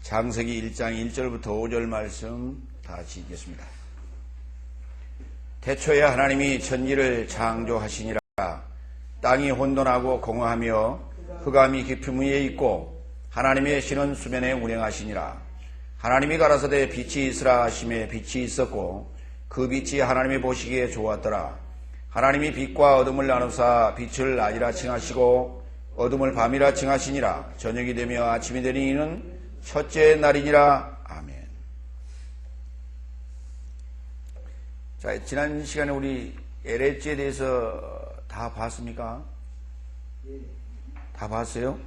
창세기 1장 1절부터 5절 말씀 다시 읽겠습니다. 태초에 하나님이 천지를 창조하시니라. 땅이 혼돈하고 공허하며 흑암이 깊음 위에 있고 하나님의 신은 수면에 운행하시니라. 하나님이 가라사대 빛이 있으라 하심에 빛이 있었고 그 빛이 하나님이 보시기에 좋았더라. 하나님이 빛과 어둠을 나누사 빛을 낮이라 칭하시고 어둠을 밤이라 칭하시니라. 저녁이 되며 아침이 되니 이는 첫째 날이니라. 아멘. 자, 지난 시간에 우리 LH에 대해서 다 봤습니까? 다 봤어요?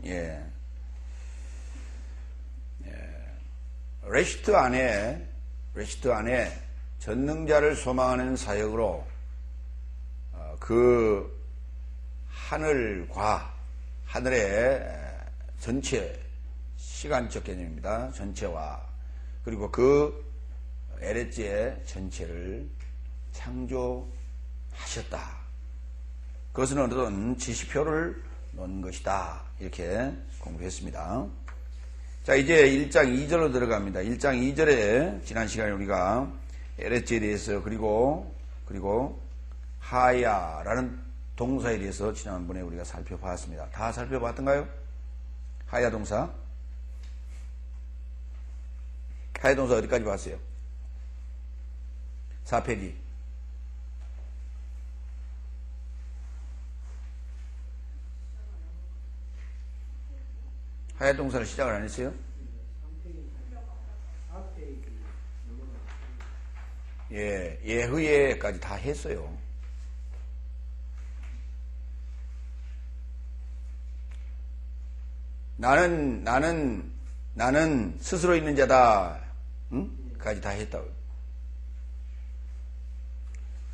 예. 레시트 안에 전능자를 소망하는 사역으로 그 하늘의 전체 시간적 개념입니다. 전체와 그리고 그 LH의 전체를 창조하셨다. 그것은 어떤 지시표를 놓은 것이다. 이렇게 공부했습니다. 자, 이제 1장 2절로 들어갑니다. 1장 2절에 지난 시간에 우리가 LH에 대해서 그리고 하야라는 동사에 대해서 지난번에 우리가 살펴봤습니다. 다 살펴봤던가요? 하야 동사. 하야 동사 어디까지 봤어요? 4페이지. 하야 동사를 시작을 안 했어요? 예, 예흐예까지 다 했어요. 나는 스스로 있는 자다. 응? 까지 다 했다고요.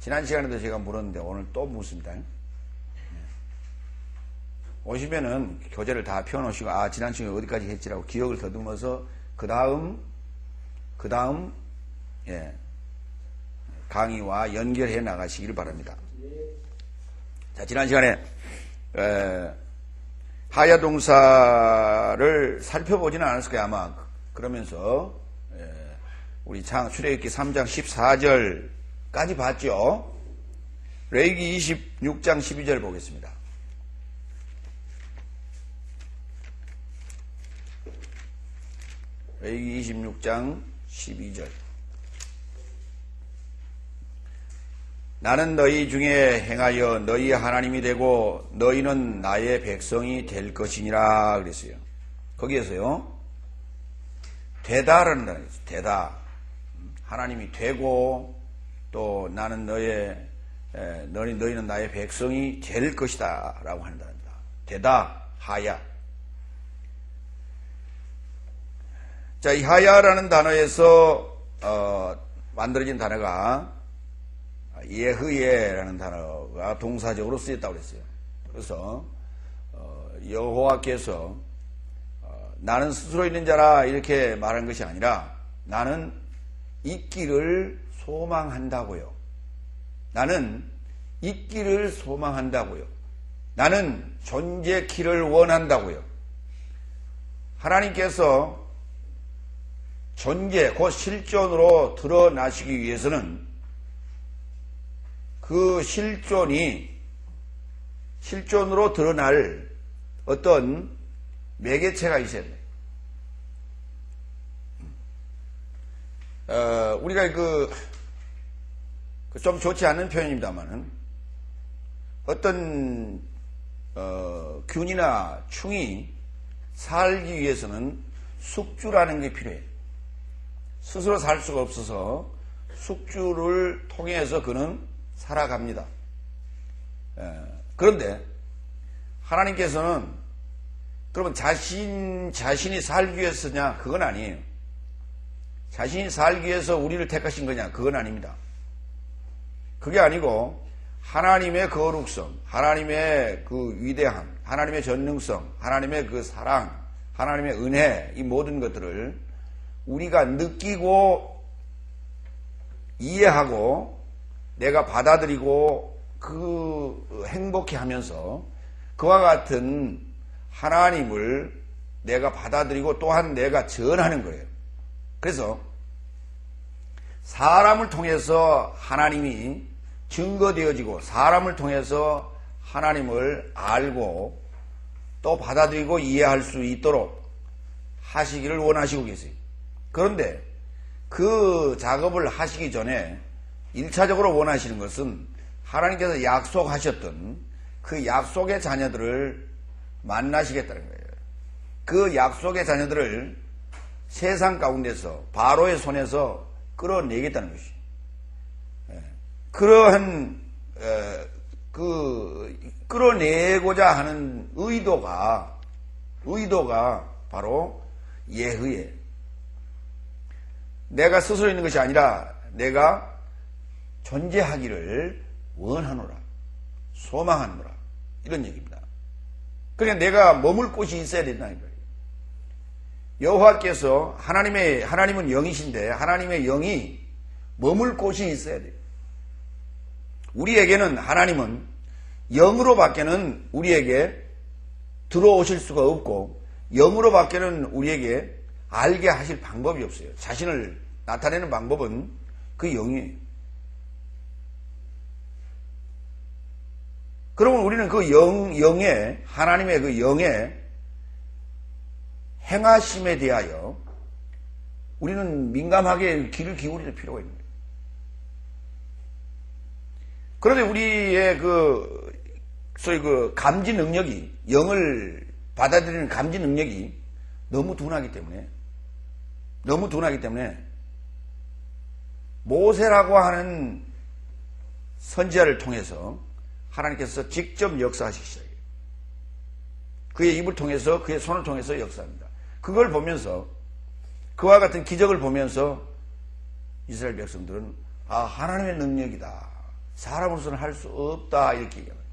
지난 시간에도 제가 물었는데 오늘 또 묻습니다. 오시면은 교재를 다 펴놓으시고 지난 시간에 어디까지 했지라고 기억을 더듬어서 그 다음 예, 강의와 연결해 나가시기를 바랍니다. 자, 지난 시간에 하야 동사를 살펴보지는 않았을 거예요, 아마. 그러면서 우리 출애굽기 3장 14절까지 봤죠. 레위기 26장 12절 보겠습니다. 레위기 26장 12절. 나는 너희 중에 행하여 너희 하나님이 되고 너희는 나의 백성이 될 것이니라 그랬어요. 거기에서요, 되다라는 단어가 있어요. 되다. 하나님이 되고 또 나는 너희는 나의 백성이 될 것이다 라고 하는 단어입니다. 되다, 하야. 자, 이 하야라는 단어에서 만들어진 단어가 예흐예라는 단어가 동사적으로 쓰였다고 그랬어요. 그래서 여호와께서 나는 스스로 있는 자라 이렇게 말한 것이 아니라 나는 있기를 소망한다고요. 나는 있기를 소망한다고요. 나는 존재키를 원한다고요. 하나님께서 존재, 곧 실존으로 드러나시기 위해서는 그 실존으로 드러날 어떤 매개체가 있어야 돼요. 우리가 좀 좋지 않은 표현입니다만은 어떤 균이나 충이 살기 위해서는 숙주라는 게 필요해요. 스스로 살 수가 없어서 숙주를 통해서 그는 살아갑니다. 그런데 하나님께서는 그러면 자신이 살기 위해서냐? 그건 아니에요. 자신이 살기 위해서 우리를 택하신 거냐? 그건 아닙니다. 그게 아니고 하나님의 거룩성, 하나님의 그 위대함, 하나님의 전능성, 하나님의 그 사랑, 하나님의 은혜, 이 모든 것들을 우리가 느끼고 이해하고 내가 받아들이고 행복해 하면서 그와 같은 하나님을 내가 받아들이고 또한 내가 전하는 거예요. 그래서 사람을 통해서 하나님이 증거되어지고 사람을 통해서 하나님을 알고 또 받아들이고 이해할 수 있도록 하시기를 원하시고 계세요. 그런데 그 작업을 하시기 전에 1차적으로 원하시는 것은 하나님께서 약속하셨던 그 약속의 자녀들을 만나시겠다는 거예요. 그 약속의 자녀들을 세상 가운데서 바로의 손에서 끌어내겠다는 것이죠. 그러한 끌어내고자 하는 의도가 바로 예흐예요. 내가 스스로 있는 것이 아니라 내가 존재하기를 원하노라, 소망하노라, 이런 얘기입니다. 그러니까 내가 머물 곳이 있어야 된다는 거예요. 여호와께서 하나님은 영이신데 하나님의 영이 머물 곳이 있어야 돼요. 우리에게는 하나님은 영으로 밖에는 우리에게 들어오실 수가 없고 영으로 밖에는 우리에게 알게 하실 방법이 없어요. 자신을 나타내는 방법은 그 영이에요. 그러면 우리는 그 영의 하나님의 그 영의 행하심에 대하여 우리는 민감하게 귀를 기울일 필요가 있는 거예요. 그런데 우리의 소위 감지 능력이, 영을 받아들이는 감지 능력이 너무 둔하기 때문에 모세라고 하는 선지자를 통해서 하나님께서 직접 역사하시기 시작해요. 그의 입을 통해서, 그의 손을 통해서 역사합니다. 그걸 보면서, 그와 같은 기적을 보면서 이스라엘 백성들은 하나님의 능력이다, 사람으로서는 할 수 없다, 이렇게 얘기합니다.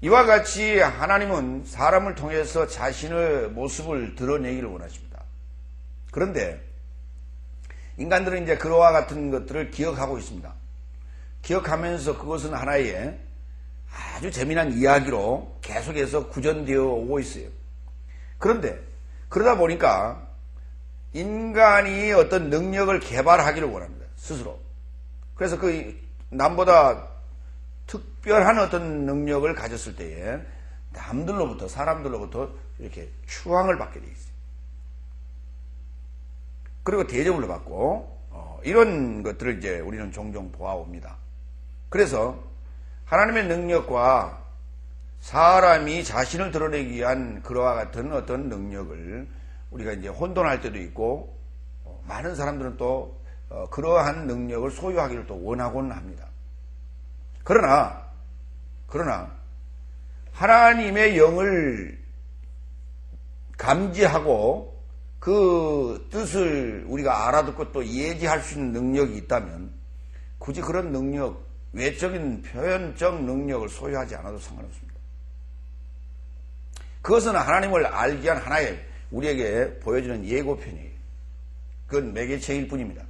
이와 같이 하나님은 사람을 통해서 자신의 모습을 드러내기를 원하십니다. 그런데 인간들은 이제 그와 같은 것들을 기억하고 있습니다. 기억하면서 그것은 하나의 아주 재미난 이야기로 계속해서 구전되어 오고 있어요. 그런데 그러다 보니까 인간이 어떤 능력을 개발하기를 원합니다. 스스로. 그래서 남보다 특별한 어떤 능력을 가졌을 때에 사람들로부터 이렇게 추앙을 받게 돼 있어요. 그리고 대접을 받고 이런 것들을 이제 우리는 종종 보아옵니다. 그래서 하나님의 능력과 사람이 자신을 드러내기 위한 그와 같은 어떤 능력을 우리가 이제 혼돈할 때도 있고 많은 사람들은 또 그러한 능력을 소유하기를 또 원하곤 합니다. 그러나 하나님의 영을 감지하고 그 뜻을 우리가 알아듣고 또 예지할 수 있는 능력이 있다면 굳이 그런 능력, 외적인 표현적 능력을 소유하지 않아도 상관없습니다. 그것은 하나님을 알기 위한 하나의 우리에게 보여주는 예고편이에요. 그건 매개체일 뿐입니다.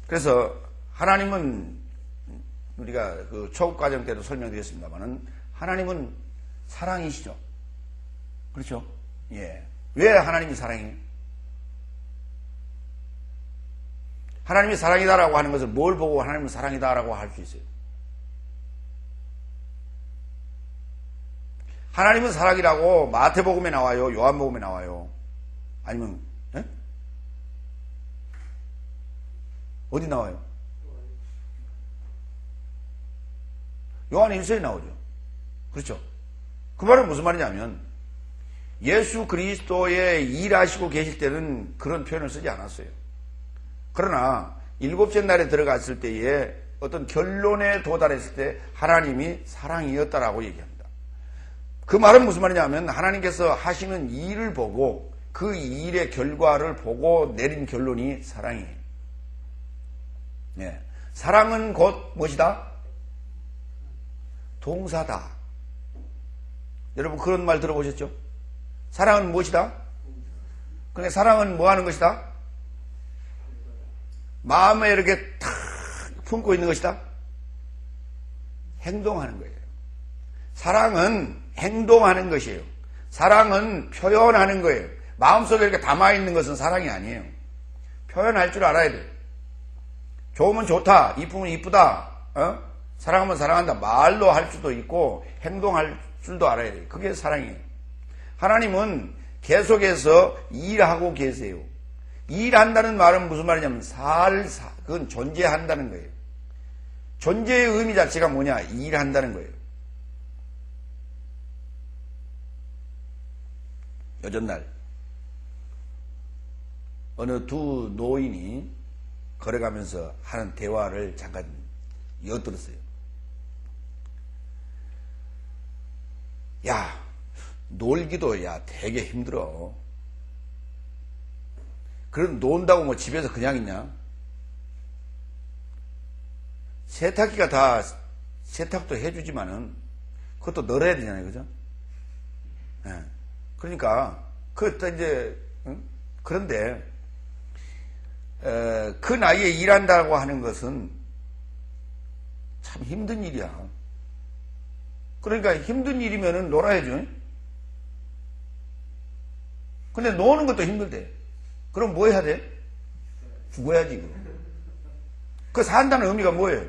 그래서 하나님은 우리가 그 초급 과정 때도 설명드렸습니다만은 하나님은 사랑이시죠. 그렇죠? 예. 왜 하나님이 사랑이에요? 하나님이 사랑이다라고 하는 것을 뭘 보고 하나님은 사랑이다라고 할 수 있어요? 하나님은 사랑이라고 마태복음에 나와요? 요한복음에 나와요? 아니면 어디 나와요? 요한 1서에 나오죠. 그렇죠? 그 말은 무슨 말이냐면 예수 그리스도의 일하시고 계실 때는 그런 표현을 쓰지 않았어요. 그러나 일곱째 날에 들어갔을 때에 어떤 결론에 도달했을 때 하나님이 사랑이었다라고 얘기합니다. 그 말은 무슨 말이냐면 하나님께서 하시는 일을 보고 그 일의 결과를 보고 내린 결론이 사랑이에요. 네. 사랑은 곧 무엇이다? 동사다. 여러분 그런 말 들어보셨죠? 사랑은 무엇이다? 그러니까 사랑은 뭐 하는 것이다? 마음에 이렇게 탁 품고 있는 것이다? 행동하는 거예요. 사랑은 행동하는 것이에요. 사랑은 표현하는 거예요. 마음속에 이렇게 담아있는 것은 사랑이 아니에요. 표현할 줄 알아야 돼요. 좋으면 좋다, 이쁘면 이쁘다, 사랑하면 사랑한다. 말로 할 수도 있고 행동할 줄도 알아야 돼요. 그게 사랑이에요. 하나님은 계속해서 일하고 계세요. 일한다는 말은 무슨 말이냐면 그건 존재한다는 거예요. 존재의 의미 자체가 뭐냐? 일한다는 거예요. 요전날 어느 두 노인이 걸어가면서 하는 대화를 잠깐 엿들었어요. 야, 놀기도 되게 힘들어. 그럼 논다고 뭐 집에서 그냥 있냐? 세탁기가 다 세탁도 해주지만은 그것도 널어야 되잖아요, 그죠? 네. 그러니까 그런데 그 나이에 일한다고 하는 것은 참 힘든 일이야. 그러니까 힘든 일이면은 놀아야죠. 근데 노는 것도 힘들대. 그럼 뭐 해야 돼? 죽어야지. 그 산다는 의미가 뭐예요?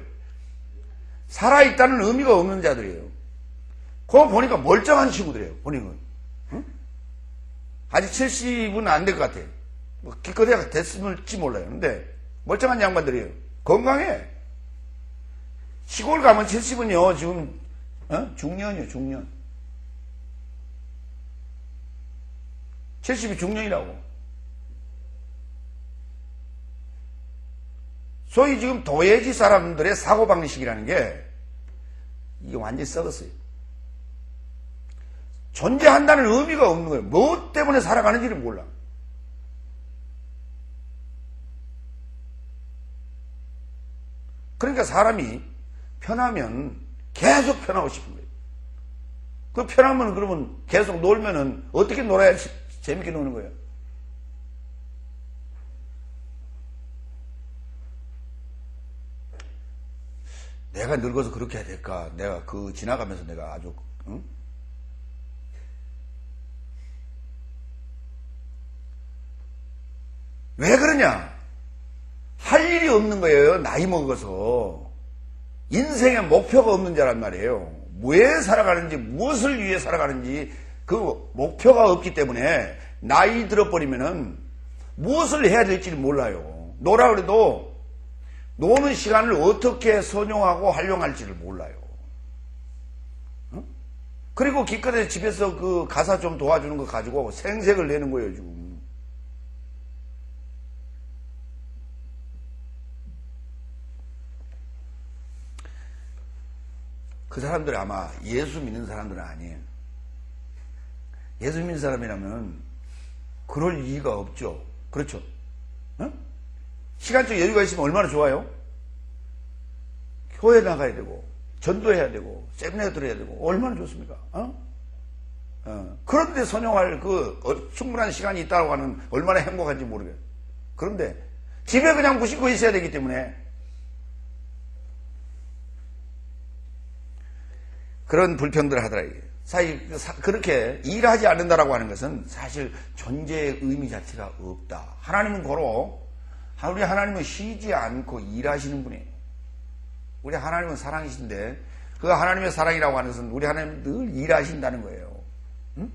살아있다는 의미가 없는 자들이에요. 그거 보니까 멀쩡한 친구들이에요. 보니까. 응? 아직 70은 안 될 것 같아요. 뭐 기껏해야 됐을지 몰라요. 근데 멀쩡한 양반들이에요. 건강해. 시골 가면 70은요 지금 중년이에요. 중년. 70이 중년이라고. 소위 지금 도예지 사람들의 사고방식이라는 게 이게 완전히 썩었어요. 존재한다는 의미가 없는 거예요. 뭐 때문에 살아가는지를 몰라. 그러니까 사람이 편하면 계속 편하고 싶은 거예요. 그 편하면 그러면 계속 놀면은 어떻게 놀아야 재밌게 노는 거예요? 내가 늙어서 그렇게 해야 될까? 내가 지나가면서 내가 아주, 응? 왜 그러냐? 할 일이 없는 거예요. 나이 먹어서. 인생에 목표가 없는 자란 말이에요. 왜 살아가는지, 무엇을 위해 살아가는지 그 목표가 없기 때문에 나이 들어버리면은 무엇을 해야 될지 몰라요. 노라 그래도 노는 시간을 어떻게 선용하고 활용할지를 몰라요. 응? 그리고 기껏해 집에서 그 가사 좀 도와주는 거 가지고 생색을 내는 거예요, 지금. 그 사람들이 아마 예수 믿는 사람들은 아니에요. 예수 믿는 사람이라면 그럴 이유가 없죠. 그렇죠? 응? 시간적 여유가 있으면 얼마나 좋아요? 교회 나가야 되고 전도해야 되고 세미나 들어야 되고 얼마나 좋습니까? 그런데 선용할 충분한 시간이 있다고 하는 얼마나 행복한지 모르겠어요. 그런데 집에 그냥 무심코 있어야 되기 때문에 그런 불평들을 하더라고요. 그렇게 일하지 않는다라고 하는 것은 사실 존재의 의미 자체가 없다. 하나님은 우리 하나님은 쉬지 않고 일하시는 분이에요. 우리 하나님은 사랑이신데 그 하나님의 사랑이라고 하는 것은 우리 하나님은 늘 일하신다는 거예요. 응?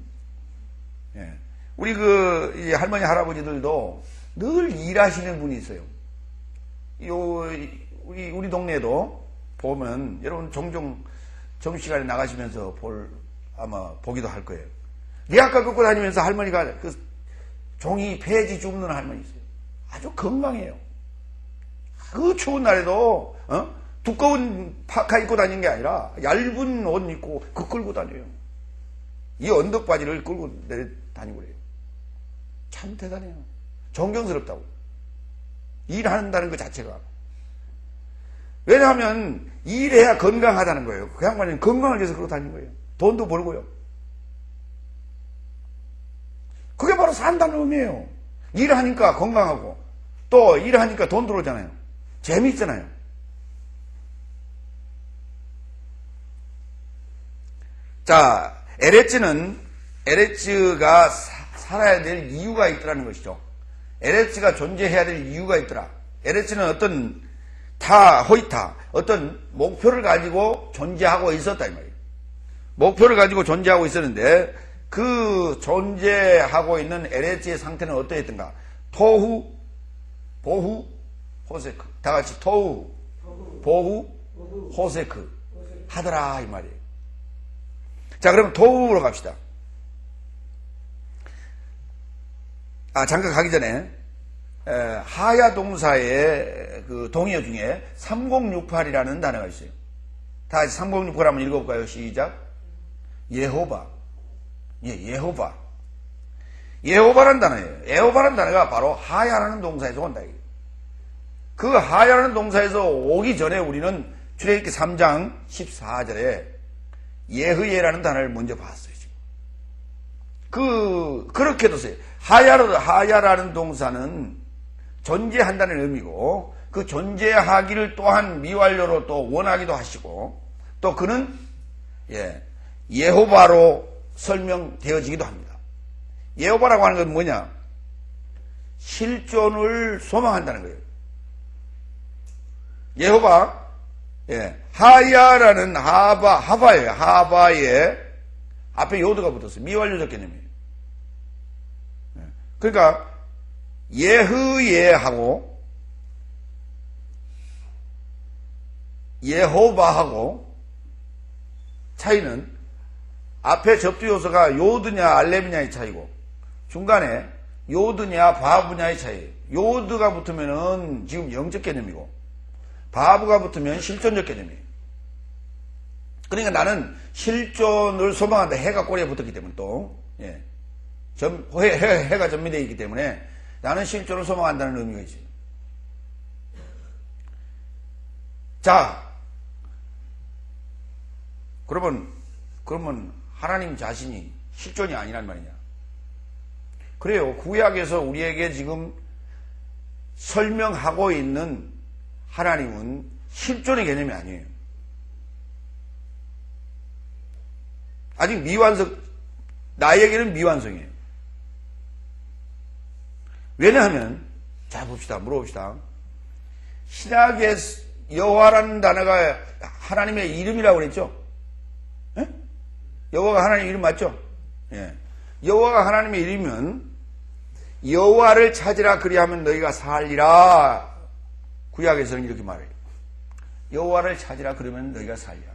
예. 우리 이 할머니 할아버지들도 늘 일하시는 분이 있어요. 우리 동네에도 보면 여러분 종종 점심시간에 나가시면서 아마 보기도 할 거예요. 리아카 걷고 다니면서 할머니가 그 종이 폐지 줍는 할머니 있어요. 아주 건강해요. 그 추운 날에도 두꺼운 파카 입고 다니는 게 아니라 얇은 옷 입고 끌고 다녀요. 이 언덕바지를 끌고 다니고 그래요. 참 대단해요. 존경스럽다고. 일한다는 것 자체가. 왜냐하면 일해야 건강하다는 거예요. 그 양반은 건강을 위해서 그러고 다니는 거예요. 돈도 벌고요. 그게 바로 산다는 의미예요. 일하니까 건강하고 또 일하니까 돈 들어오잖아요. 재미있잖아요. 자, 에레츠가 살아야 될 이유가 있더라는 것이죠. 에레츠가 존재해야 될 이유가 있더라. 에레츠는 어떤 목표를 가지고 존재하고 있었다 이 말이에요. 목표를 가지고 존재하고 있었는데 그 존재하고 있는 에레츠의 상태는 어떠했던가? 토후, 보후, 호세크. 다 같이 토후, 보후, 호세크 하더라 이 말이에요. 자, 그럼 토후로 갑시다. 잠깐 가기 전에 하야 동사의 그 동의어 중에 3068이라는 단어가 있어요. 다 같이 3068 한번 읽어볼까요? 시작. 예호바. 예호바. 예호바라는 단어예요. 예호바라는 단어가 바로 하야라는 동사에서 온다. 그 하야라는 동사에서 오기 전에 우리는 출애굽기 3장 14절에 예흐예라는 단어를 먼저 봤어요. 그렇게도 써요. 하야라는 동사는 존재한다는 의미고, 그 존재하기를 또한 미완료로 또 원하기도 하시고, 또 그는 예호바로 설명되어지기도 합니다. 예호바라고 하는 건 뭐냐? 실존을 소망한다는 거예요. 예호바, 하야라는 하바예요. 하바에 앞에 요드가 붙었어요. 미완료적 개념이에요. 그러니까 예흐예하고 예호바하고 차이는 앞에 접두 요소가 요드냐 알렙이냐의 차이고, 중간에 요드냐 바브냐의 차이예요. 요드가 붙으면은 지금 영적 개념이고, 바브가 붙으면 실존적 개념이에요. 그러니까 나는 실존을 소망한다. 해가 꼬리에 붙었기 때문에 또 해가 전미되어 있기 때문에 나는 실존을 소망한다는 의미가 있어요. 자, 그러면 하나님 자신이 실존이 아니란 말이냐? 그래요. 구약에서 우리에게 지금 설명하고 있는 하나님은 실존의 개념이 아니에요. 아직 미완성, 나에게는 미완성이에요. 왜냐하면, 자, 물어봅시다. 신약의 여호와라는 단어가 하나님의 이름이라고 그랬죠? 예? 여호와가 하나님의 이름 맞죠? 예. 여호와가 하나님의 이름이면, 여호와를 찾으라 그리하면 너희가 살리라. 구약에서는 이렇게 말해요. 여호와를 찾으라 그러면 너희가 살리라.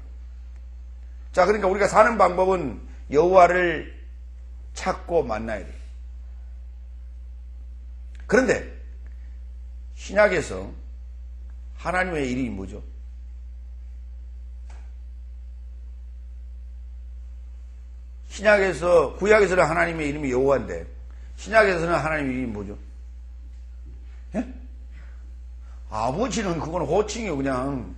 자, 그러니까 우리가 사는 방법은 여호와를 찾고 만나야 돼요. 그런데 신약에서 하나님의 이름이 뭐죠? 구약에서는 하나님의 이름이 여호와인데 신약에서는 하나님의 이름이 뭐죠? 예? 아버지는 그건 호칭이에요. 그냥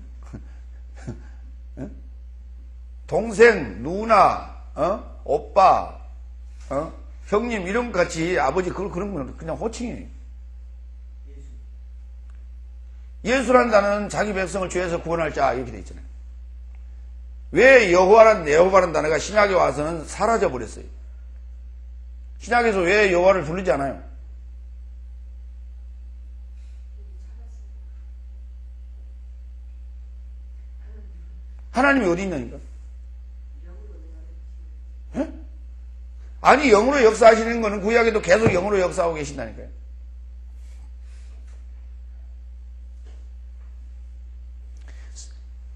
동생, 누나, 오빠, 형님 이런 것 같이 아버지 그런 건 그냥 호칭이에요. 예수라는 단어는 자기 백성을 죄에서 구원할 자 이렇게 돼 있잖아요. 왜 여호와라는 단어가 신약에 와서는 사라져 버렸어요? 신약에서 왜 여호와를 부르지 않아요? 하나님이 어디 있냐니까? 아니, 영으로 역사하시는 거는 구약에도 계속 영으로 역사하고 계신다니까요.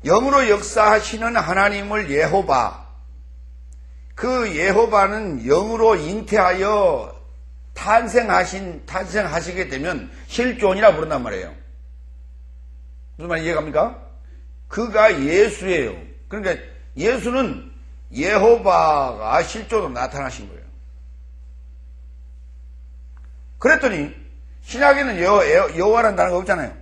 영으로 역사하시는 하나님을 예호바, 그 예호바는 영으로 잉태하여 탄생하시게 되면 실존이라 부른단 말이에요. 무슨 말인지 이해갑니까? 그가 예수예요. 그러니까 예수는 예호바가 실존으로 나타나신 거예요. 그랬더니 신약에는 여호와라는 단어가 없잖아요.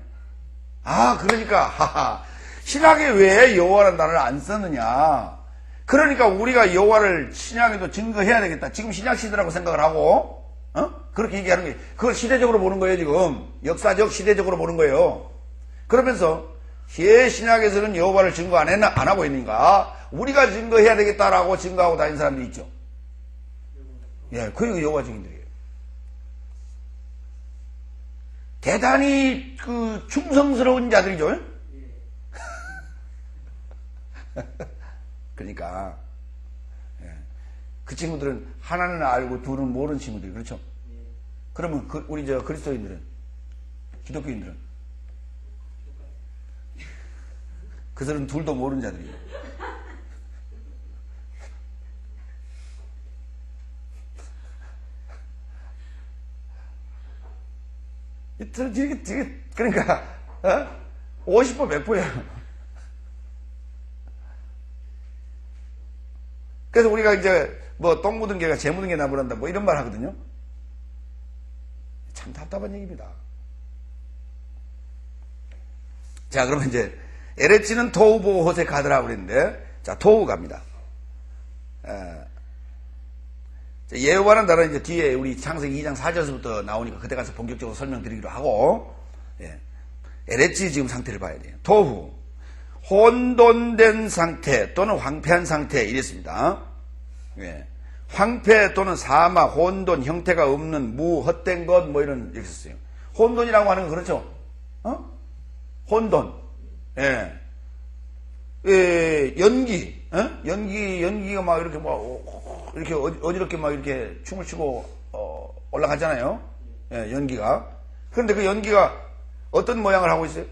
그러니까 신약에 왜 여호와라는 단어를 안 썼느냐? 그러니까 우리가 여호와를 신약에도 증거해야 되겠다. 지금 신약 시대라고 생각을 하고 그렇게 얘기하는 게, 그걸 시대적으로 보는 거예요. 지금 역사적 시대적으로 보는 거예요. 그러면서 신약에서는 여호와를 증거 안 하고 있는가? 우리가 증거해야 되겠다라고 증거하고 다니는 사람들이 있죠. 예, 그리고 여호와 증인들이에요. 대단히 그 충성스러운 자들이죠. 그러니까 그 친구들은 하나는 알고 둘은 모르는 친구들이, 그렇죠? 그러면 우리 저 그리스도인들은, 기독교인들은 그들은 둘도 모르는 자들이에요. 그러니까 50% 100%예요. 그래서 우리가 이제 뭐 똥 묻은 개가 재 묻은 개 나무란다 뭐 이런 말 하거든요. 참 답답한 얘기입니다. 자, 그러면 이제 에레치는 토우 보고 호세 가더라고 그랬는데, 자, 토우 갑니다. 예후와는 단어는 이제 뒤에 우리 창세기 2장 4절부터 나오니까 그때 가서 본격적으로 설명드리기로 하고, 에레치 지금 상태를 봐야 돼요. 토후, 혼돈된 상태 또는 황폐한 상태 이랬습니다. 황폐 또는 사막, 혼돈, 형태가 없는 무, 헛된 것 뭐 이런 이렇게 썼어요. 혼돈이라고 하는 건 그렇죠? 혼돈. 연기가 막 이렇게 이렇게 어지럽게 막 이렇게 춤을 추고 올라가잖아요. 연기가. 그런데 그 연기가 어떤 모양을 하고 있어요?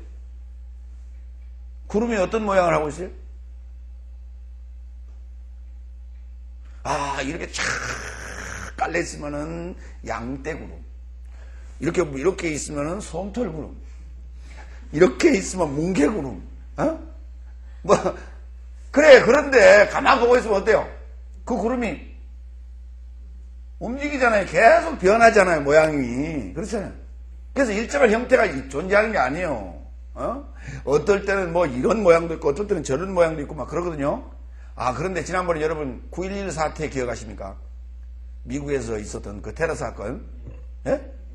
구름이 어떤 모양을 하고 있어요? 이렇게 촥 깔려 있으면은 양떼구름. 이렇게 있으면은 솜털구름. 이렇게 있으면 뭉게구름. 그래, 그런데 가만 보고 있으면 어때요? 그 구름이 움직이잖아요. 계속 변하잖아요, 모양이. 그렇잖아요. 그래서 일정한 형태가 존재하는 게 아니에요. 어떨 때는 뭐 이런 모양도 있고, 어떨 때는 저런 모양도 있고, 막 그러거든요. 그런데 지난번에 여러분 9.11 사태 기억하십니까? 미국에서 있었던 그 테러 사건.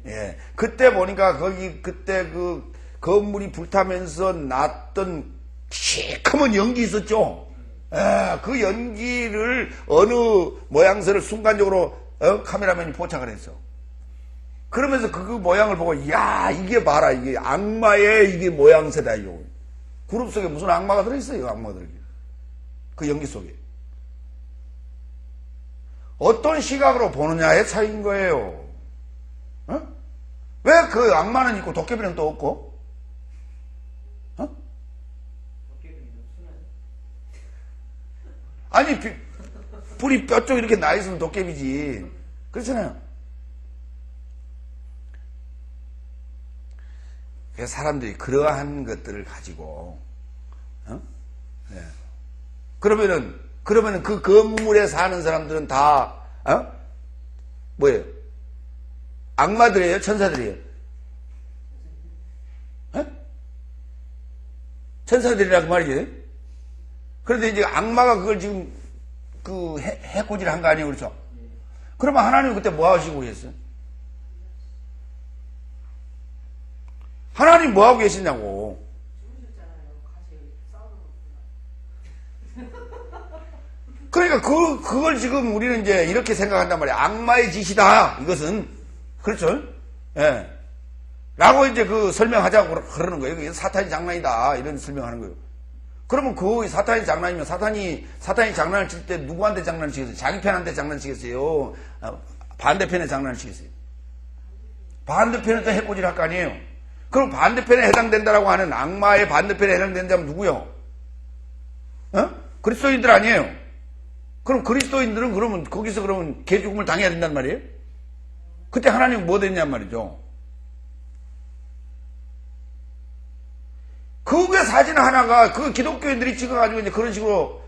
예. 그때 보니까 그때 그 건물이 불타면서 났던 시커먼 연기 있었죠? 그 연기를 어느 모양새를 순간적으로 카메라맨이 포착을 했어. 그러면서 그 모양을 보고, 이야, 이게 봐라. 이게 악마의 이게 모양새다, 이거. 그룹 속에 무슨 악마가 들어있어요, 악마들이. 그 연기 속에. 어떤 시각으로 보느냐의 차이인 거예요. 왜 그 악마는 있고 도깨비는 또 없고? 아니, 불이 뼈 쪽 이렇게 나 있으면 도깨비지. 그렇잖아요. 그래서 사람들이 그러한 것들을 가지고, 그러면은 그 건물에 사는 사람들은 다, 뭐예요? 악마들이에요? 천사들이에요? 천사들이라고 말이에요? 그런데 이제 악마가 그걸 지금 해코지를 한 거 아니에요? 그렇죠? 그러면 하나님은 그때 뭐 하시고 계셨어요? 하나님 뭐 하고 계시냐고. 그러니까 그걸 지금 우리는 이제 이렇게 생각한단 말이에요. 악마의 짓이다. 이것은. 그렇죠? 예. 라고 이제 설명하자고 그러는 거예요. 이게 사탄이 장난이다. 이런 설명하는 거예요. 그러면 사탄이 장난이면 사탄이 장난을 칠 때 누구한테 장난을 치겠어요? 자기 편한테 장난을 치겠어요? 반대편에 장난을 치겠어요? 반대편에 또 해코지를 할 거 아니에요? 그럼 반대편에 해당된다라고 하는 악마의 반대편에 해당된다면 누구요? 그리스도인들 아니에요? 그럼 그리스도인들은 거기서 개죽음을 당해야 된단 말이에요? 그때 하나님은 뭐 됐냔 말이죠? 그게 사진 하나가 기독교인들이 찍어가지고 이제 그런 식으로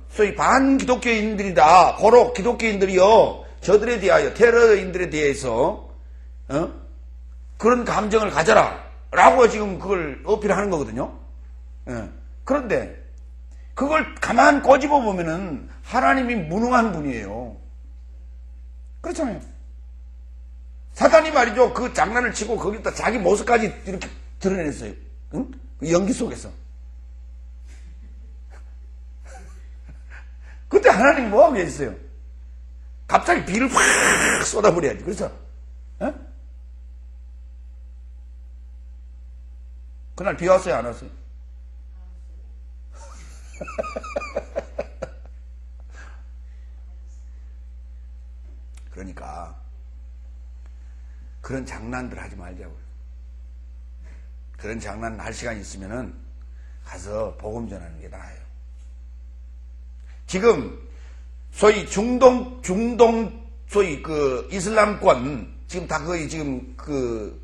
소위 반기독교인들이다. 고로 기독교인들이요. 저들에 대하여 테러인들에 대해서 그런 감정을 가져라. 라고 지금 그걸 어필하는 거거든요. 그런데 그걸 가만 꼬집어 보면은 하나님이 무능한 분이에요. 그렇잖아요. 사탄이 말이죠. 그 장난을 치고 거기다 자기 모습까지 이렇게 드러냈어요. 응? 그 연기 속에서. 그때 하나님이 뭐하고 계셨어요? 갑자기 비를 확 쏟아버려야지. 그렇죠? 에? 그날 비 왔어요? 안 왔어요? 그러니까 그런 장난들 하지 말자고요. 그런 장난 할 시간 있으면은 가서 복음 전하는 게 나아요. 지금 소위 중동 소위 그 이슬람권 지금 다 거의 지금 그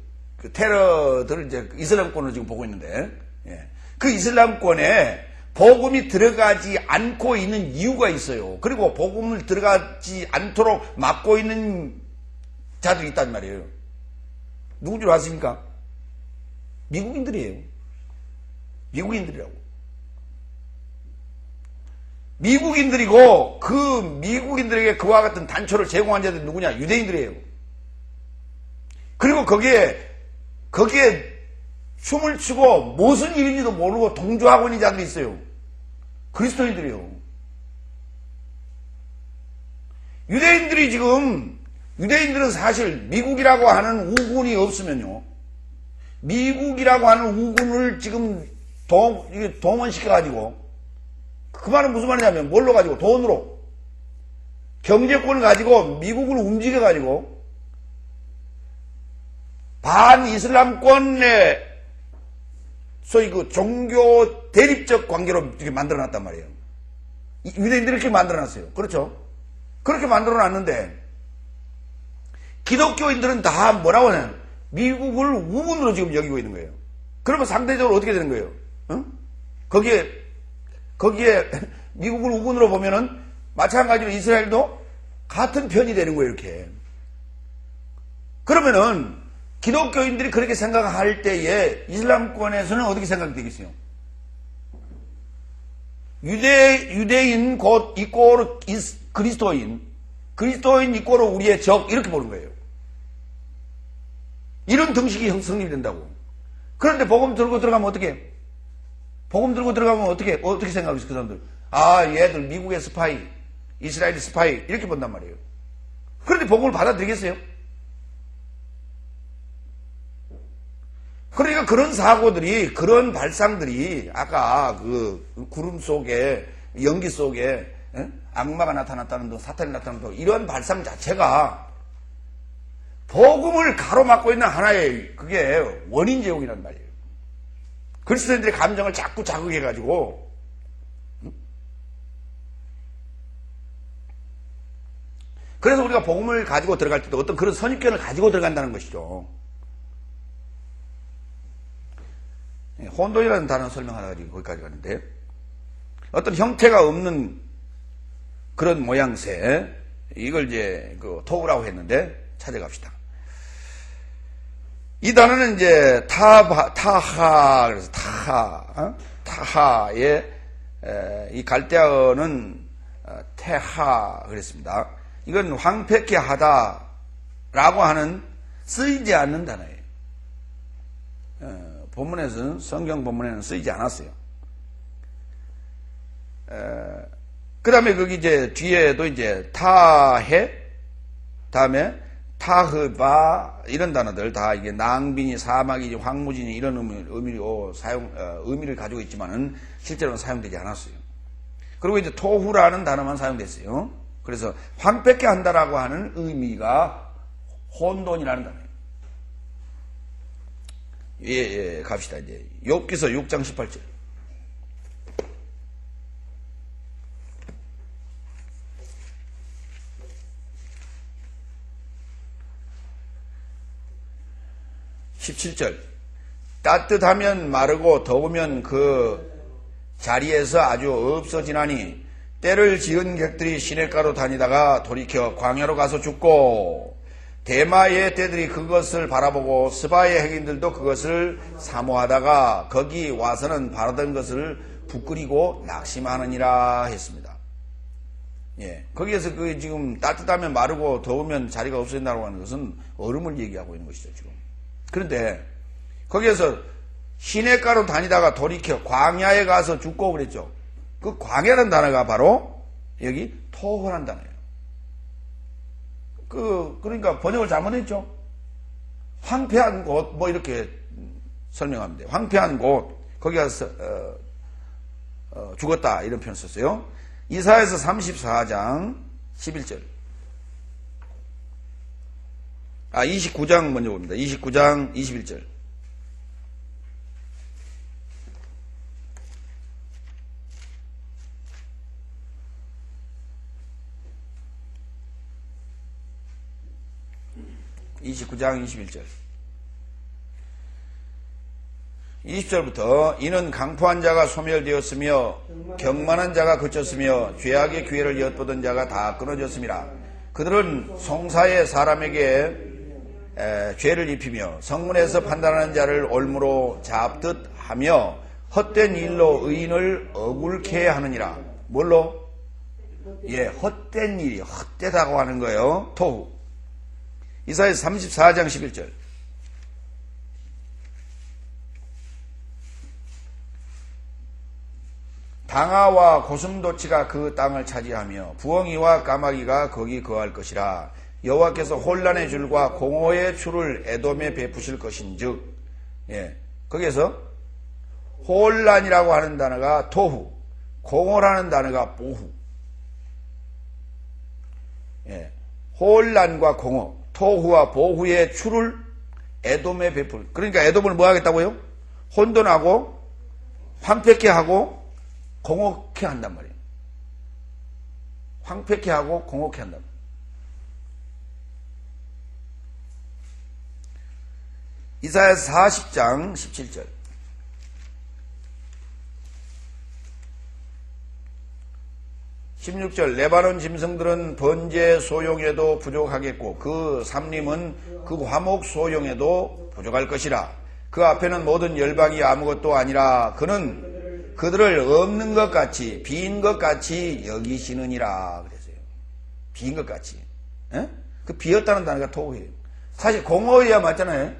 테러들을 이제 이슬람권으로 지금 보고 있는데, 예. 그 이슬람권에 복음이 들어가지 않고 있는 이유가 있어요. 그리고 복음을 들어가지 않도록 막고 있는 자들이 있단 말이에요. 누군 줄 아십니까? 미국인들이에요. 미국인들이라고. 미국인들이고 그 미국인들에게 그와 같은 단초를 제공한 자들이 누구냐? 유대인들이에요. 그리고 거기에 춤을 추고 무슨 일인지도 모르고 동조하고 있는 자들이 있어요. 그리스도인들이에요. 유대인들은 사실 미국이라고 하는 우군이 없으면요. 미국이라고 하는 우군을 지금 동원시켜가지고, 그 말은 무슨 말이냐면 뭘로 가지고? 돈으로. 경제권을 가지고 미국을 움직여가지고 반이슬람권의 소위 그 종교 대립적 관계로 이렇게 만들어놨단 말이에요. 유대인들이 이렇게 만들어놨어요. 그렇죠? 그렇게 만들어놨는데 기독교인들은 다 뭐라고 하냐? 미국을 우군으로 지금 여기고 있는 거예요. 그러면 상대적으로 어떻게 되는 거예요? 거기에 미국을 우군으로 보면은 마찬가지로 이스라엘도 같은 편이 되는 거예요, 이렇게. 그러면은 기독교인들이 그렇게 생각할 때에 이슬람권에서는 어떻게 생각되겠어요? 유대인 곧 이꼬르 그리스도인 이꼬르 우리의 적, 이렇게 보는 거예요. 이런 등식이 성립이 된다고. 그런데 복음 들고 들어가면 어떻게? 복음 들고 들어가면 어떻게 생각하겠어요, 그 사람들? 아, 얘들 미국의 스파이, 이스라엘의 스파이, 이렇게 본단 말이에요. 그런데 복음을 받아들이겠어요? 그러니까 그런 사고들이, 그런 발상들이, 아까 그 구름 속에, 연기 속에, 악마가 나타났다는 등, 사탄이 나타났다는 등, 이런 발상 자체가 복음을 가로막고 있는 하나의 그게 원인 제공이란 말이에요. 그리스도인들의 감정을 자꾸 자극해가지고, 그래서 우리가 복음을 가지고 들어갈 때도 어떤 그런 선입견을 가지고 들어간다는 것이죠. 혼돈이라는 단어 설명하다가 지금 거기까지 가는데, 어떤 형태가 없는 그런 모양새, 이걸 이제 그 토우라고 했는데 찾아갑시다. 이 단어는 이제 타하, 그래서 타하의 이 갈대어는 테하 그랬습니다. 이건 황폐케 하다라고 하는 쓰이지 않는 단어예요. 본문에서는, 성경 본문에는 쓰이지 않았어요. 그 다음에 거기 이제 뒤에도 이제 타해, 다음에 타흐바, 이런 단어들 다 이게 낭비니, 사막이니, 황무지니 이런 의미를 가지고 있지만은 실제로는 사용되지 않았어요. 그리고 이제 토후라는 단어만 사용됐어요. 그래서 황폐케 한다라고 하는 의미가 혼돈이라는 단어예요. 예, 갑시다. 이제 욥기서 6장 18절. (17절) 따뜻하면 마르고 더우면 그 자리에서 아주 없어지나니 때를 지은 객들이 시냇가로 다니다가 돌이켜 광야로 가서 죽고 대마의 떼들이 그것을 바라보고 스바의 행인들도 그것을 사모하다가 거기 와서는 바라던 것을 부끄리고 낙심하느니라 했습니다. 예, 거기에서 그 지금 따뜻하면 마르고 더우면 자리가 없어진다고 하는 것은 얼음을 얘기하고 있는 것이죠, 지금. 그런데 거기에서 시냇가로 다니다가 돌이켜 광야에 가서 죽고 그랬죠. 그 광야라는 단어가 바로 여기 토후란 단어예요. 그러니까 번역을 잘못했죠. 황폐한 곳, 뭐 이렇게 설명하면 돼요. 황폐한 곳, 거기 가서, 죽었다. 이런 표현 썼어요. 이사야서 34장 11절. 29장 먼저 봅니다. 29장 21절. (29장 21절) 20절부터 이는 강포한 자가 소멸되었으며 경만한 자가 그쳤으며 죄악의 기회를 엿보던 자가 다 끊어졌음이라. 그들은 송사의 사람에게 죄를 입히며 성문에서 판단하는 자를 올무로 잡듯 하며 헛된 일로 의인을 억울케 하느니라. 뭘로? 헛된 일이 헛되다고 하는 거예요. 토후. 이사야서 34장 11절. 당아와 고슴도치가 그 땅을 차지하며 부엉이와 까마귀가 거기 거할 것이라. 여호와께서 혼란의 줄과 공허의 줄을 에돔에 베푸실 것인즉. 거기에서 혼란이라고 하는 단어가 토후, 공허라는 단어가 보후. 혼란과 공허, 토후와 보후의 줄을 에돔에 베풀. 그러니까 에돔을 뭐 하겠다고요? 혼돈하고 황폐케 하고 공허케 한단 말이에요. 황폐케 하고 공허케 한단 말이에요. 이사야서 40장 17절. 16절. 레바논 짐승들은 번제 소용에도 부족하겠고 그 삼림은 그 화목 소용에도 부족할 것이라. 그 앞에는 모든 열방이 아무것도 아니라 그는 그들을 없는 것 같이 빈 것 같이 여기시느니라 그랬어요. 빈 것 같이. 그 비었다는 단어가 토후예요. 사실 공허야 맞잖아요.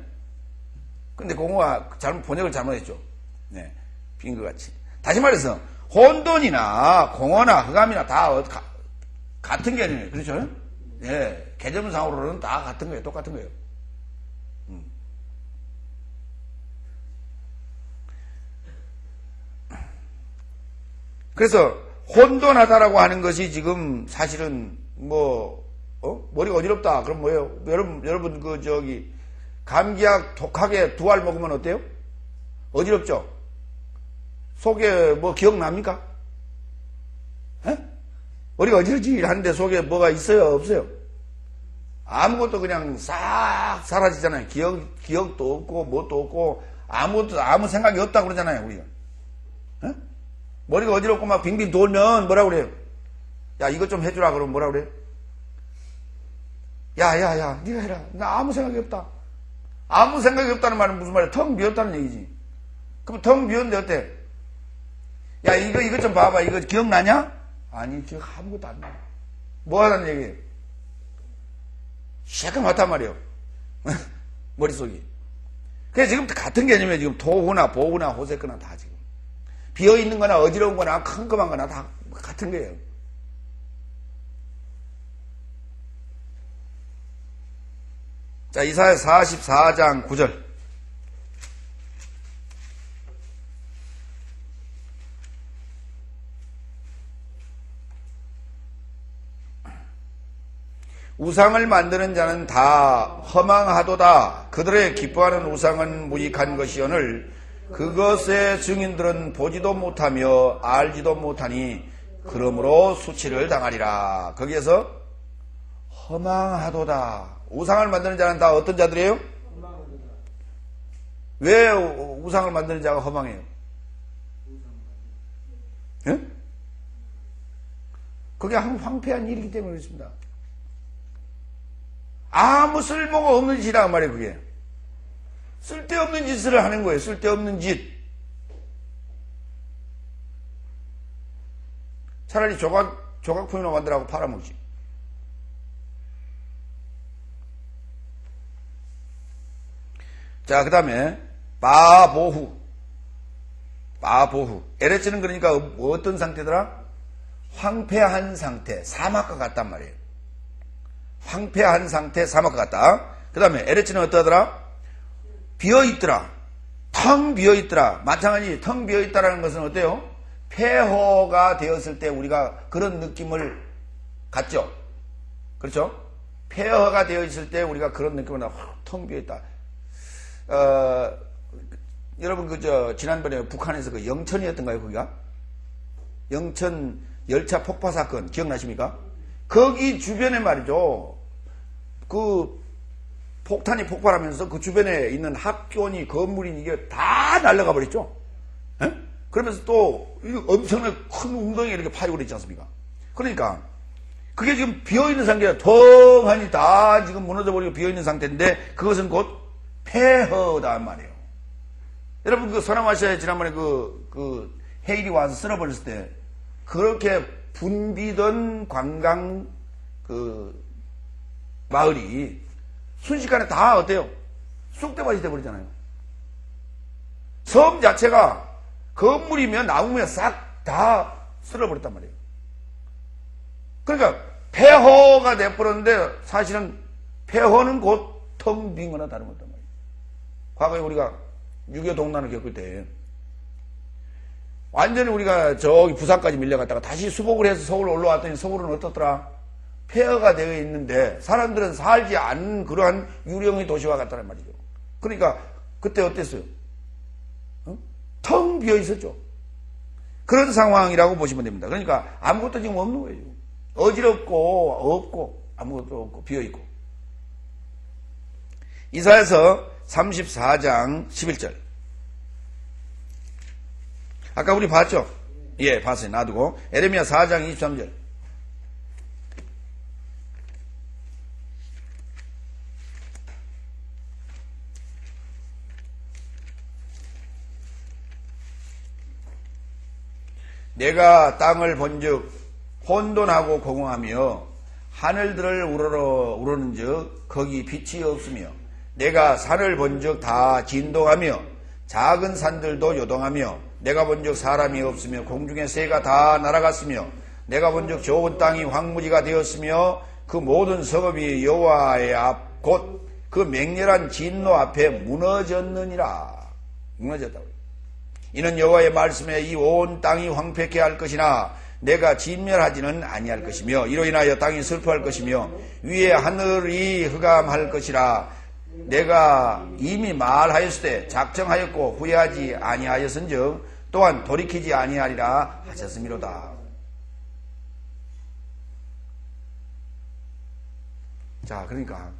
근데 공허가 번역을 잘못했죠. 빈 것 같이. 다시 말해서 혼돈이나 공허나 흑암이나 다 같은 개념이에요. 그렇죠? 개념상으로는 다 같은 거예요. 똑같은 거예요. 그래서 혼돈하다라고 하는 것이 지금 사실은 머리가 어지럽다. 그럼 뭐예요? 여러분 감기약 독하게 2알 먹으면 어때요? 어지럽죠? 속에 뭐 기억납니까? 머리가 어지러지 하는데 속에 뭐가 있어요? 없어요? 아무것도 그냥 싹 사라지잖아요. 기억도 없고 뭣도 없고 아무 생각이 없다 그러잖아요. 우리가. 머리가 어지럽고 막 빙빙 돌면 뭐라 그래요? 야, 이것 좀 해주라. 그러면 뭐라 그래요? 야, 네가 해라. 나 아무 생각이 없다. 아무 생각이 없다는 말은 무슨 말이야? 텅 비었다는 얘기지. 그럼 텅 비었는데 어때? 야, 이거 좀 봐봐. 이거 기억나냐? 아니, 기억 아무것도 안 나. 뭐 하자는 얘기예요? 새까맣단 말이에요. 머릿속이. 그래서 지금 같은 개념이에요. 지금 토후나 보후나 호세거나 다 지금. 비어있는 거나 어지러운 거나 컴컴한 거나 다 같은 거예요. 자, 이사야 44장 9절. 우상을 만드는 자는 다 허망하도다. 그들의 기뻐하는 우상은 무익한 것이오늘 그것의 증인들은 보지도 못하며 알지도 못하니 그러므로 수치를 당하리라. 거기에서 허망하도다. 우상을 만드는 자는 다 어떤 자들이에요? 왜 우상을 만드는 자가 허망해요? 그게 황폐한 일이기 때문에 그렇습니다. 아무 쓸모가 없는 짓이란 말이에요. 그게 쓸데없는 짓을 하는 거예요. 쓸데없는 짓. 차라리 조각품이나 만들라고 팔아먹지. 자, 그 다음에 바보후. 에레츠는 그러니까 어떤 상태더라? 황폐한 상태, 사막과 같단 말이에요. 황폐한 상태, 사막과 같다. 그 다음에 에레츠는 어떠하더라? 비어있더라. 텅 비어있더라. 마찬가지 텅 비어있다라는 것은 어때요? 폐허가 되었을 때 우리가 그런 느낌을 갖죠. 그렇죠? 폐허가 되어 있을 때 우리가 그런 느낌을 텅 비어있다. 여러분 지난번에 북한에서 그 영천이었던가요? 거기가? 영천 열차 폭파 사건 기억나십니까? 거기 주변에 말이죠. 그 폭탄이 폭발하면서 그 주변에 있는 학교니 건물이 이게 다 날아가 버렸죠. 에? 그러면서 또 엄청나게 큰 웅덩이 이렇게 파이고 그랬지 않습니까? 그러니까 그게 지금 비어있는 상태야. 텅하니 다 지금 무너져버리고 비어있는 상태인데 그것은 곧 폐허다 말이에요. 여러분 그 서남아시아에 지난번에 그 해일이 와서 쓸어버렸을 때 그렇게 붐비던 관광 그 마을이 순식간에 다 어때요? 쑥대밭이 돼버리잖아요. 섬 자체가 건물이면 나무면 싹 다 쓸어버렸단 말이에요. 그러니까 폐허가 돼버렸는데 사실은 폐허는 곧 텅 빈 거나 다른 거단 말이에요. 과거에 우리가 6.25 동란을 겪을 때 완전히 우리가 저기 부산까지 밀려갔다가 다시 수복을 해서 서울 올라왔더니 서울은 어떻더라? 폐허가 되어 있는데 사람들은 살지 않는 그러한 유령의 도시와 같다는 말이죠. 그러니까 그때 어땠어요? 텅 비어 있었죠. 그런 상황이라고 보시면 됩니다. 그러니까 아무것도 지금 없는 거예요. 어지럽고 없고 아무것도 없고 비어 있고. 이사야서 34장 11절. 아까 우리 봤죠? 예, 봤어요. 놔두고. 에레미야 4장 23절. 내가 땅을 본즉 혼돈하고 공허하며 하늘들을 우러는즉 거기 빛이 없으며 내가 산을 본즉 다 진동하며 작은 산들도 요동하며 내가 본즉 사람이 없으며 공중의 새가 다 날아갔으며 내가 본즉 좋은 땅이 황무지가 되었으며 그 모든 성읍이 여호와의 앞 곧 그 맹렬한 진노 앞에 무너졌느니라. 무너졌다고. 이는 여호와의 말씀에 이 온 땅이 황폐케 할 것이나 내가 진멸하지는 아니할 것이며 이로 인하여 땅이 슬퍼할 것이며 위에 하늘이 흑암할 것이라. 내가 이미 말하였을 때 작정하였고 후회하지 아니하였은즉 또한 돌이키지 아니하리라 하셨음이로다. 자, 그러니까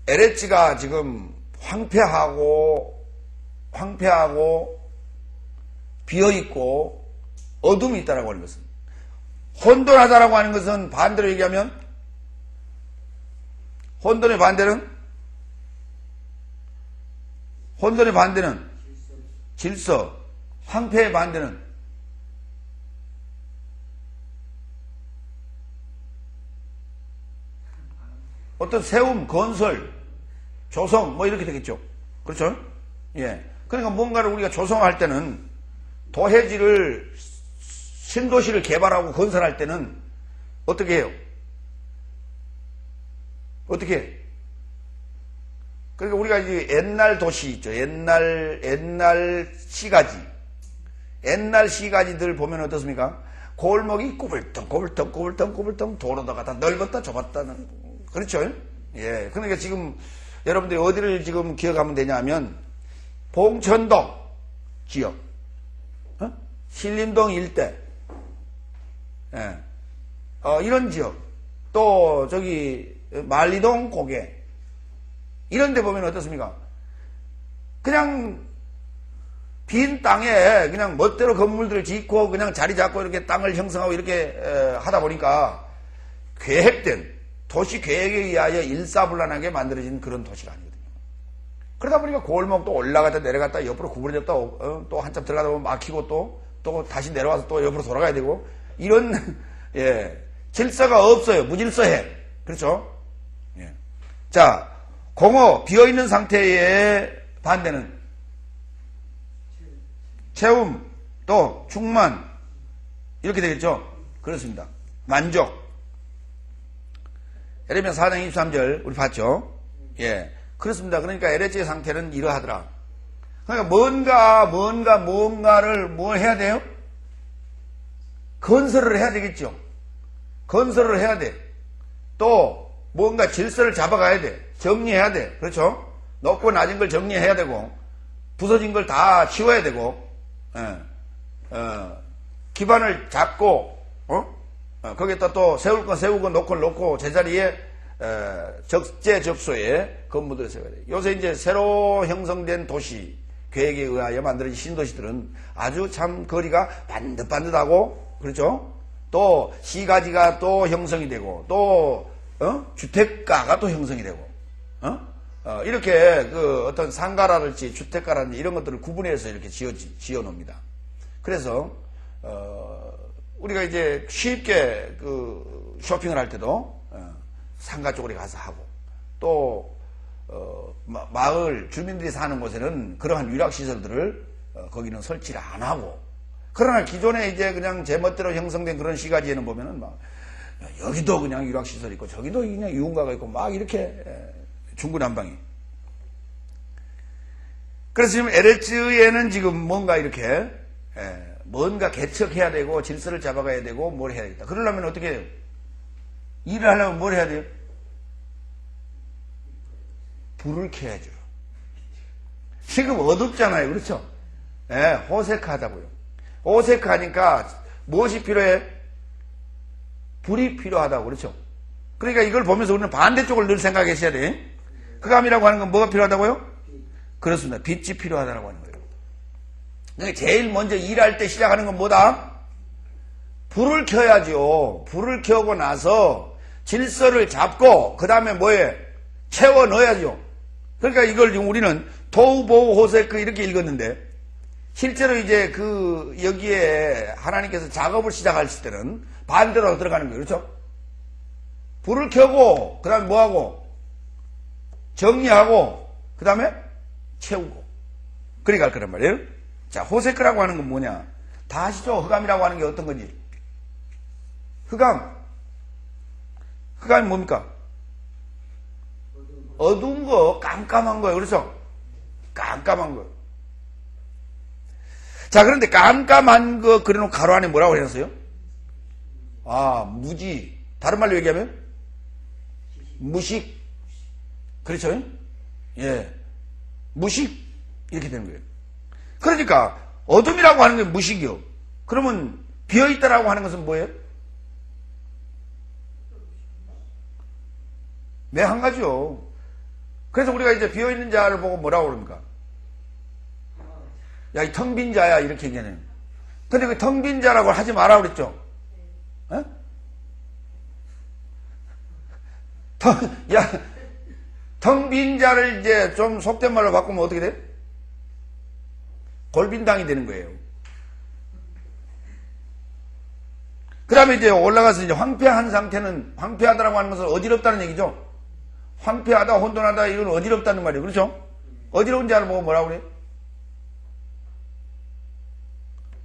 에레츠가 지금 황폐하고 비어있고 어둠이 있다라고 하는 것은, 혼돈하다라고 하는 것은 반대로 얘기하면 혼돈의 반대는 질서, 황폐의 반대는 어떤 세움, 건설, 조성 뭐 이렇게 되겠죠. 그렇죠? 예. 그러니까 뭔가를 우리가 조성할 때는 도해지를 신도시를 개발하고 건설할 때는 어떻게 해요? 어떻게 해? 그러니까 우리가 이제 옛날 도시 있죠. 옛날 시가지. 옛날 시가지들 보면 어떻습니까? 골목이 꼬불덩 도로다가 다 넓었다 좁았다는. 그렇죠? 예. 그러니까 지금 여러분들이 어디를 지금 기억하면 되냐면 봉천동 지역, 신림동 일대, 예. 이런 지역, 또 저기 만리동 고개 이런 데 보면 어떻습니까? 그냥 빈 땅에 그냥 멋대로 건물들을 짓고 그냥 자리 잡고 이렇게 땅을 형성하고 이렇게 하다 보니까 계획된 도시 계획에 의하여 일사불란하게 만들어진 그런 도시가 아니거든요. 그러다 보니까 골목도 올라갔다 내려갔다 옆으로 구부러졌다 또 한참 들어가다 보면 막히고 또 다시 내려와서 또 옆으로 돌아가야 되고 이런 예, 질서가 없어요. 무질서해. 그렇죠? 예. 자, 공허 비어있는 상태의 반대는 채움, 또 충만, 이렇게 되겠죠? 그렇습니다. 만족. 에레미야 4장 23절 우리 봤죠? 예, 그렇습니다. 그러니까 LH의 상태는 이러하더라. 그러니까 뭔가를 뭘 해야 돼요? 건설을 해야 되겠죠. 건설을 해야 돼. 또 뭔가 질서를 잡아가야 돼. 정리해야 돼. 그렇죠? 높고 낮은 걸 정리해야 되고 부서진 걸 다 치워야 되고 기반을 잡고 거기에다 또 세울 건 세우고 놓을 건 놓고 제자리에 적재적소에 건물들을 세워야 돼. 요새 이제 새로 형성된 도시 계획에 의하여 만들어진 신도시들은 아주 참 거리가 반듯반듯하고 그렇죠? 또 시가지가 또 형성이 되고 또 주택가가 또 형성이 되고 이렇게 그 어떤 상가라든지 주택가라든지 이런 것들을 구분해서 이렇게 지어 놓습니다. 그래서 우리가 이제 쉽게 그 쇼핑을 할 때도 상가 쪽으로 가서 하고 또 마을 주민들이 사는 곳에는 그러한 유락시설들을 거기는 설치를 안 하고 그러나 기존에 이제 그냥 제멋대로 형성된 그런 시가지에는 보면은 막 여기도 그냥 유락시설 있고 저기도 그냥 유흥가가 있고 막 이렇게 중구난방이. 그래서 지금 LH에는 지금 뭔가 이렇게 뭔가 개척해야 되고 질서를 잡아가야 되고 뭘 해야 되겠다. 그러려면 어떻게 해요? 일을 하려면 뭘 해야 돼요? 불을 켜야죠. 지금 어둡잖아요. 그렇죠? 호색하다고요. 호색하니까 무엇이 필요해? 불이 필요하다고. 그렇죠? 그러니까 이걸 보면서 우리는 반대쪽을 늘 생각하셔야 돼. 흑암이라고 하는 건 뭐가 필요하다고요? 그렇습니다. 빛이 필요하다고 하는 거예요. 그러니까 제일 먼저 일할 때 시작하는 건 뭐다? 불을 켜야죠. 불을 켜고 나서 질서를 잡고 그 다음에 뭐에 채워 넣어야죠. 그러니까 이걸 지금 우리는 도우보우 호세크 이렇게 읽었는데 실제로 이제 그 여기에 하나님께서 작업을 시작하실 때는 반대로 들어가는 거예요. 그렇죠? 불을 켜고 그 다음에 뭐하고 정리하고 그 다음에 채우고 그리 갈 거란 말이에요. 자, 호세크라고 하는 건 뭐냐? 다 아시죠? 흑암이라고 하는 게 어떤 건지. 흑암이 뭡니까? 어두운 거, 깜깜한 거예요. 그래서 깜깜한 거. 자, 그런데 깜깜한 거 그려놓은 가로 안에 뭐라고 해놨어요? 무지. 다른 말로 얘기하면 무식. 그렇죠? 예. 무식. 이렇게 되는 거예요. 그러니까 어둠이라고 하는 게 무식이요. 그러면 비어있다라고 하는 것은 뭐예요? 네, 한 가지요. 그래서 우리가 이제 비어있는 자를 보고 뭐라고 그럽니까? 야, 이 텅 빈 자야, 이렇게 얘기하네요. 근데 그 텅 빈 자라고 하지 마라 그랬죠? 텅 빈 자를 이제 좀 속된 말로 바꾸면 어떻게 돼? 골빈당이 되는 거예요. 그 다음에 이제 올라가서 이제 황폐한 상태는, 황폐하다라고 하는 것은 어지럽다는 얘기죠? 황폐하다, 혼돈하다, 이건 어지럽다는 말이에요. 그렇죠? 어지러운 자를 보고 뭐라고 그래요?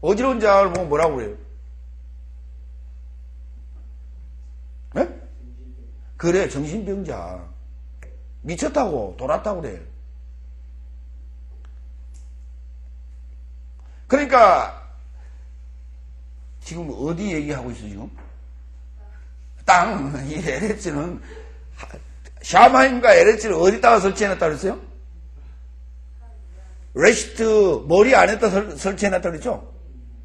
어지러운 자를 보고 뭐라고 그래요? 네? 그래, 정신병자. 미쳤다고, 돌았다고 그래요. 그러니까, 지금 어디 얘기하고 있어, 지금? 이 LH는, 샤마임과 LH를 어디다가 설치해놨다 그랬어요? 레시트, 머리 안에다 설치해놨다 그랬죠?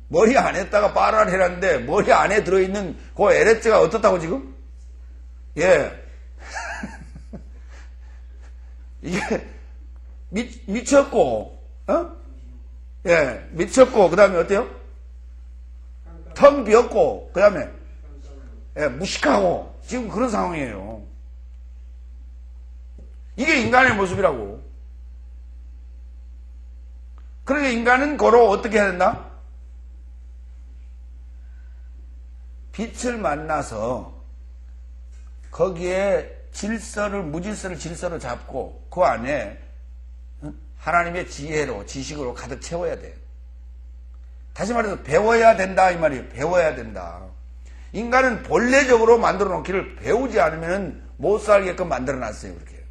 머리 안에다가 빨아를 해놨는데, 머리 안에 들어있는 그 LH가 어떻다고 지금? 예. 이게, 미쳤고, 예, 미쳤고, 그 다음에 어때요? 텅 비었고, 그 다음에, 예, 무식하고, 지금 그런 상황이에요. 이게 인간의 모습이라고. 그러니까 인간은 고로 어떻게 해야 된다? 빛을 만나서 거기에 무질서를 질서로 잡고 그 안에 하나님의 지혜로 지식으로 가득 채워야 돼요. 다시 말해서 배워야 된다 이 말이에요. 배워야 된다. 인간은 본래적으로 만들어 놓기를 배우지 않으면 못 살게끔 만들어 놨어요. 그렇게.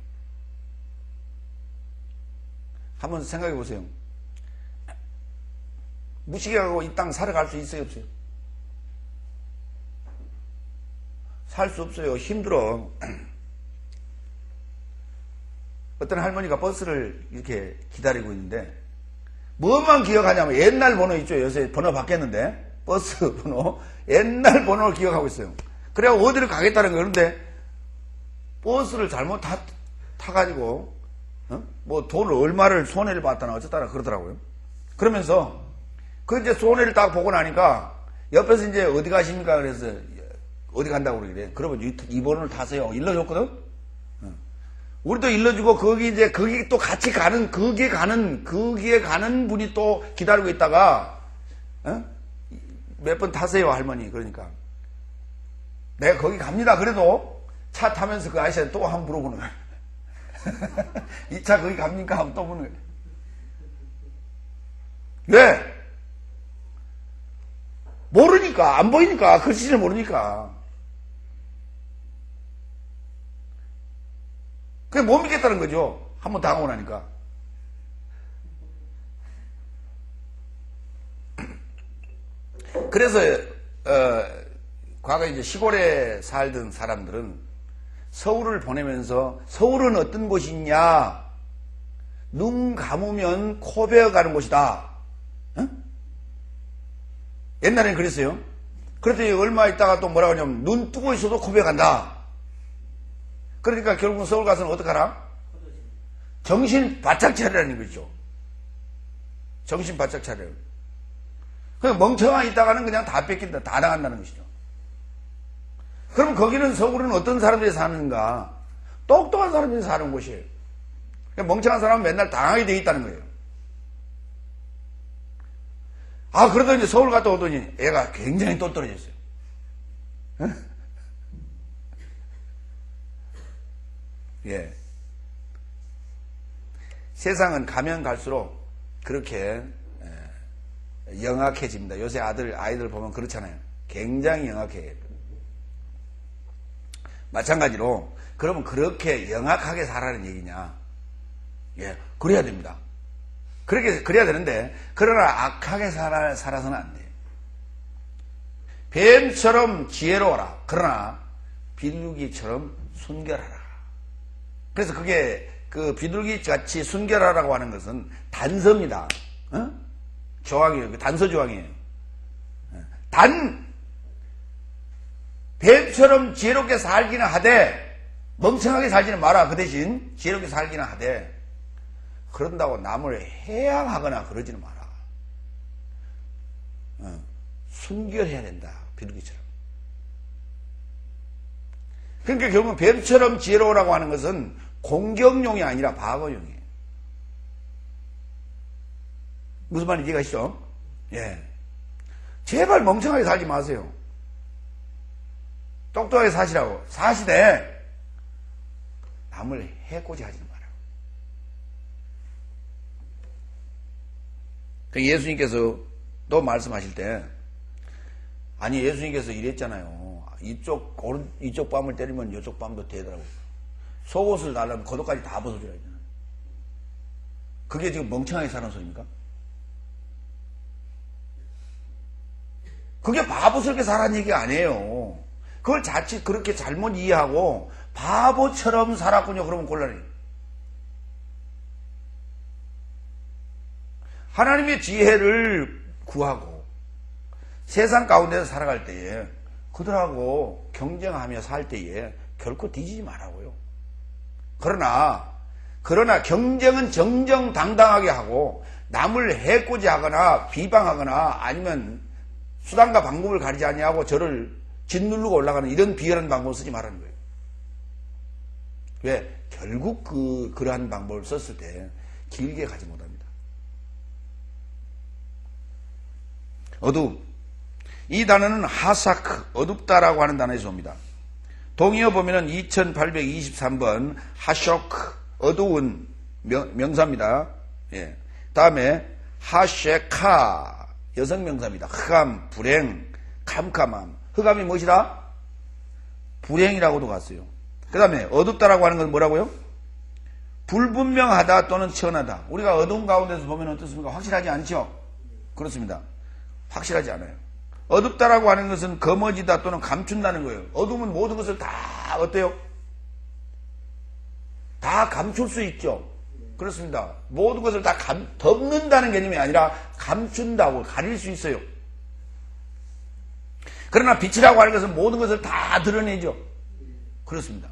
한번 생각해 보세요. 무식해하고 이 땅 살아갈 수 있어요, 없어요? 살 수 없어요. 힘들어. 어떤 할머니가 버스를 이렇게 기다리고 있는데 뭐만 기억하냐면 옛날 번호 있죠. 요새 번호 바뀌었는데 버스 번호 옛날 번호를 기억하고 있어요. 그래야 어디를 가겠다는 거예요. 그런데 버스를 잘못 타가지고 뭐 돈을 얼마를 손해를 봤다나 어쨌다나 그러더라고요. 그러면서 그 이제 손해를 딱 보고 나니까 옆에서 이제 어디 가십니까? 그래서 어디 간다고 그러길래 그러면 이 번호를 타세요. 일러줬거든. 우리도 일러주고 거기 또 같이 가는 거기에 가는 분이 또 기다리고 있다가 몇 번 타세요 할머니. 그러니까 내가 거기 갑니다. 그래도 차 타면서 그 아저씨한테 또 한번 물어보는 거야. 이 차 거기 갑니까? 하면 또 보는 거야. 왜? 모르니까, 안 보이니까, 글씨를 모르니까. 그게 못 믿겠다는 거죠. 한번 당하고 나니까. 그래서 과거에 이제 시골에 살던 사람들은 서울을 보내면서 서울은 어떤 곳이냐? 눈 감으면 코 베어가는 곳이다. 옛날에는 그랬어요. 그랬더니 얼마 있다가 또 뭐라고 하냐면 눈 뜨고 있어도 코 베어간다. 그러니까 결국은 서울 가서는 어떡하라? 정신 바짝 차리라는 거죠. 정신 바짝 차려. 그냥 멍청한 있다가는 그냥 다 뺏긴다. 다 나간다는 것이죠. 그럼 거기는 서울은 어떤 사람들이 사는가? 똑똑한 사람들이 사는 곳이에요. 멍청한 사람은 맨날 당하게 돼 있다는 거예요. 아, 그러더니 서울 갔다 오더니 애가 굉장히 똘똘해졌어요. 예. 세상은 가면 갈수록 그렇게 영악해집니다. 요새 아이들 보면 그렇잖아요. 굉장히 영악해요. 마찬가지로 그러면 그렇게 영악하게 살아라는 얘기냐? 예, 그래야 됩니다. 그래야 되는데 그러나 악하게 살아서는 안 돼요. 뱀처럼 지혜로워라. 그러나 비둘기처럼 순결하라. 그래서 그게 그 비둘기같이 순결하라고 하는 것은 단서입니다. 조항이에요. 단서 조항이에요. 뱀처럼 지혜롭게 살기는 하되 멍청하게 살지는 마라. 그 대신 지혜롭게 살기는 하되 그런다고 남을 해양하거나 그러지는 마라. 순결해야 된다. 비둘기처럼. 그러니까 결국은 뱀처럼 지혜로우라고 하는 것은 공격용이 아니라 방어용이에요. 무슨 말인지 이해가시죠? 예. 제발 멍청하게 살지 마세요. 똑똑하게 사시라고. 사시되 남을 해코지 하지는 마라. 예수님께서 또 말씀하실 때 아니 예수님께서 이랬잖아요. 이쪽 뺨을 때리면 이쪽 뺨도 되더라고요. 속옷을 달라면 겉옷까지 다 벗어줘야 되잖아요. 그게 지금 멍청하게 사는 소리입니까? 그게 바보스럽게 살라는 얘기가 아니에요. 그걸 자칫 그렇게 잘못 이해하고 바보처럼 살았군요. 그러면 곤란해요. 하나님의 지혜를 구하고 세상 가운데서 살아갈 때에 그들하고 경쟁하며 살 때에 결코 뒤지지 말라고요. 그러나 경쟁은 정정당당하게 하고 남을 해코지하거나 비방하거나 아니면 수단과 방법을 가리지 아니하고 저를 짓누르고 올라가는 이런 비열한 방법을 쓰지 말라는 거예요. 왜? 결국 그러한 방법을 썼을 때 길게 가지 못합니다. 어두움. 이 단어는 하사크, 어둡다라고 하는 단어에서 옵니다. 동의어 보면은 2823번 하쇼크, 어두운 명사입니다. 예. 다음에 하쉐카, 여성명사입니다. 흑암, 불행, 캄캄함. 흑암이 무엇이다? 불행이라고도 갔어요. 그 다음에 어둡다라고 하는 건 뭐라고요? 불분명하다 또는 천하다. 우리가 어두운 가운데서 보면 어떻습니까? 확실하지 않죠? 그렇습니다. 확실하지 않아요. 어둡다라고 하는 것은 거머쥐다 또는 감춘다는 거예요. 어두우면 모든 것을 다 어때요? 다 감출 수 있죠. 그렇습니다. 모든 것을 다 덮는다는 개념이 아니라 감춘다고 가릴 수 있어요. 그러나 빛이라고 하는 것은 모든 것을 다 드러내죠. 그렇습니다.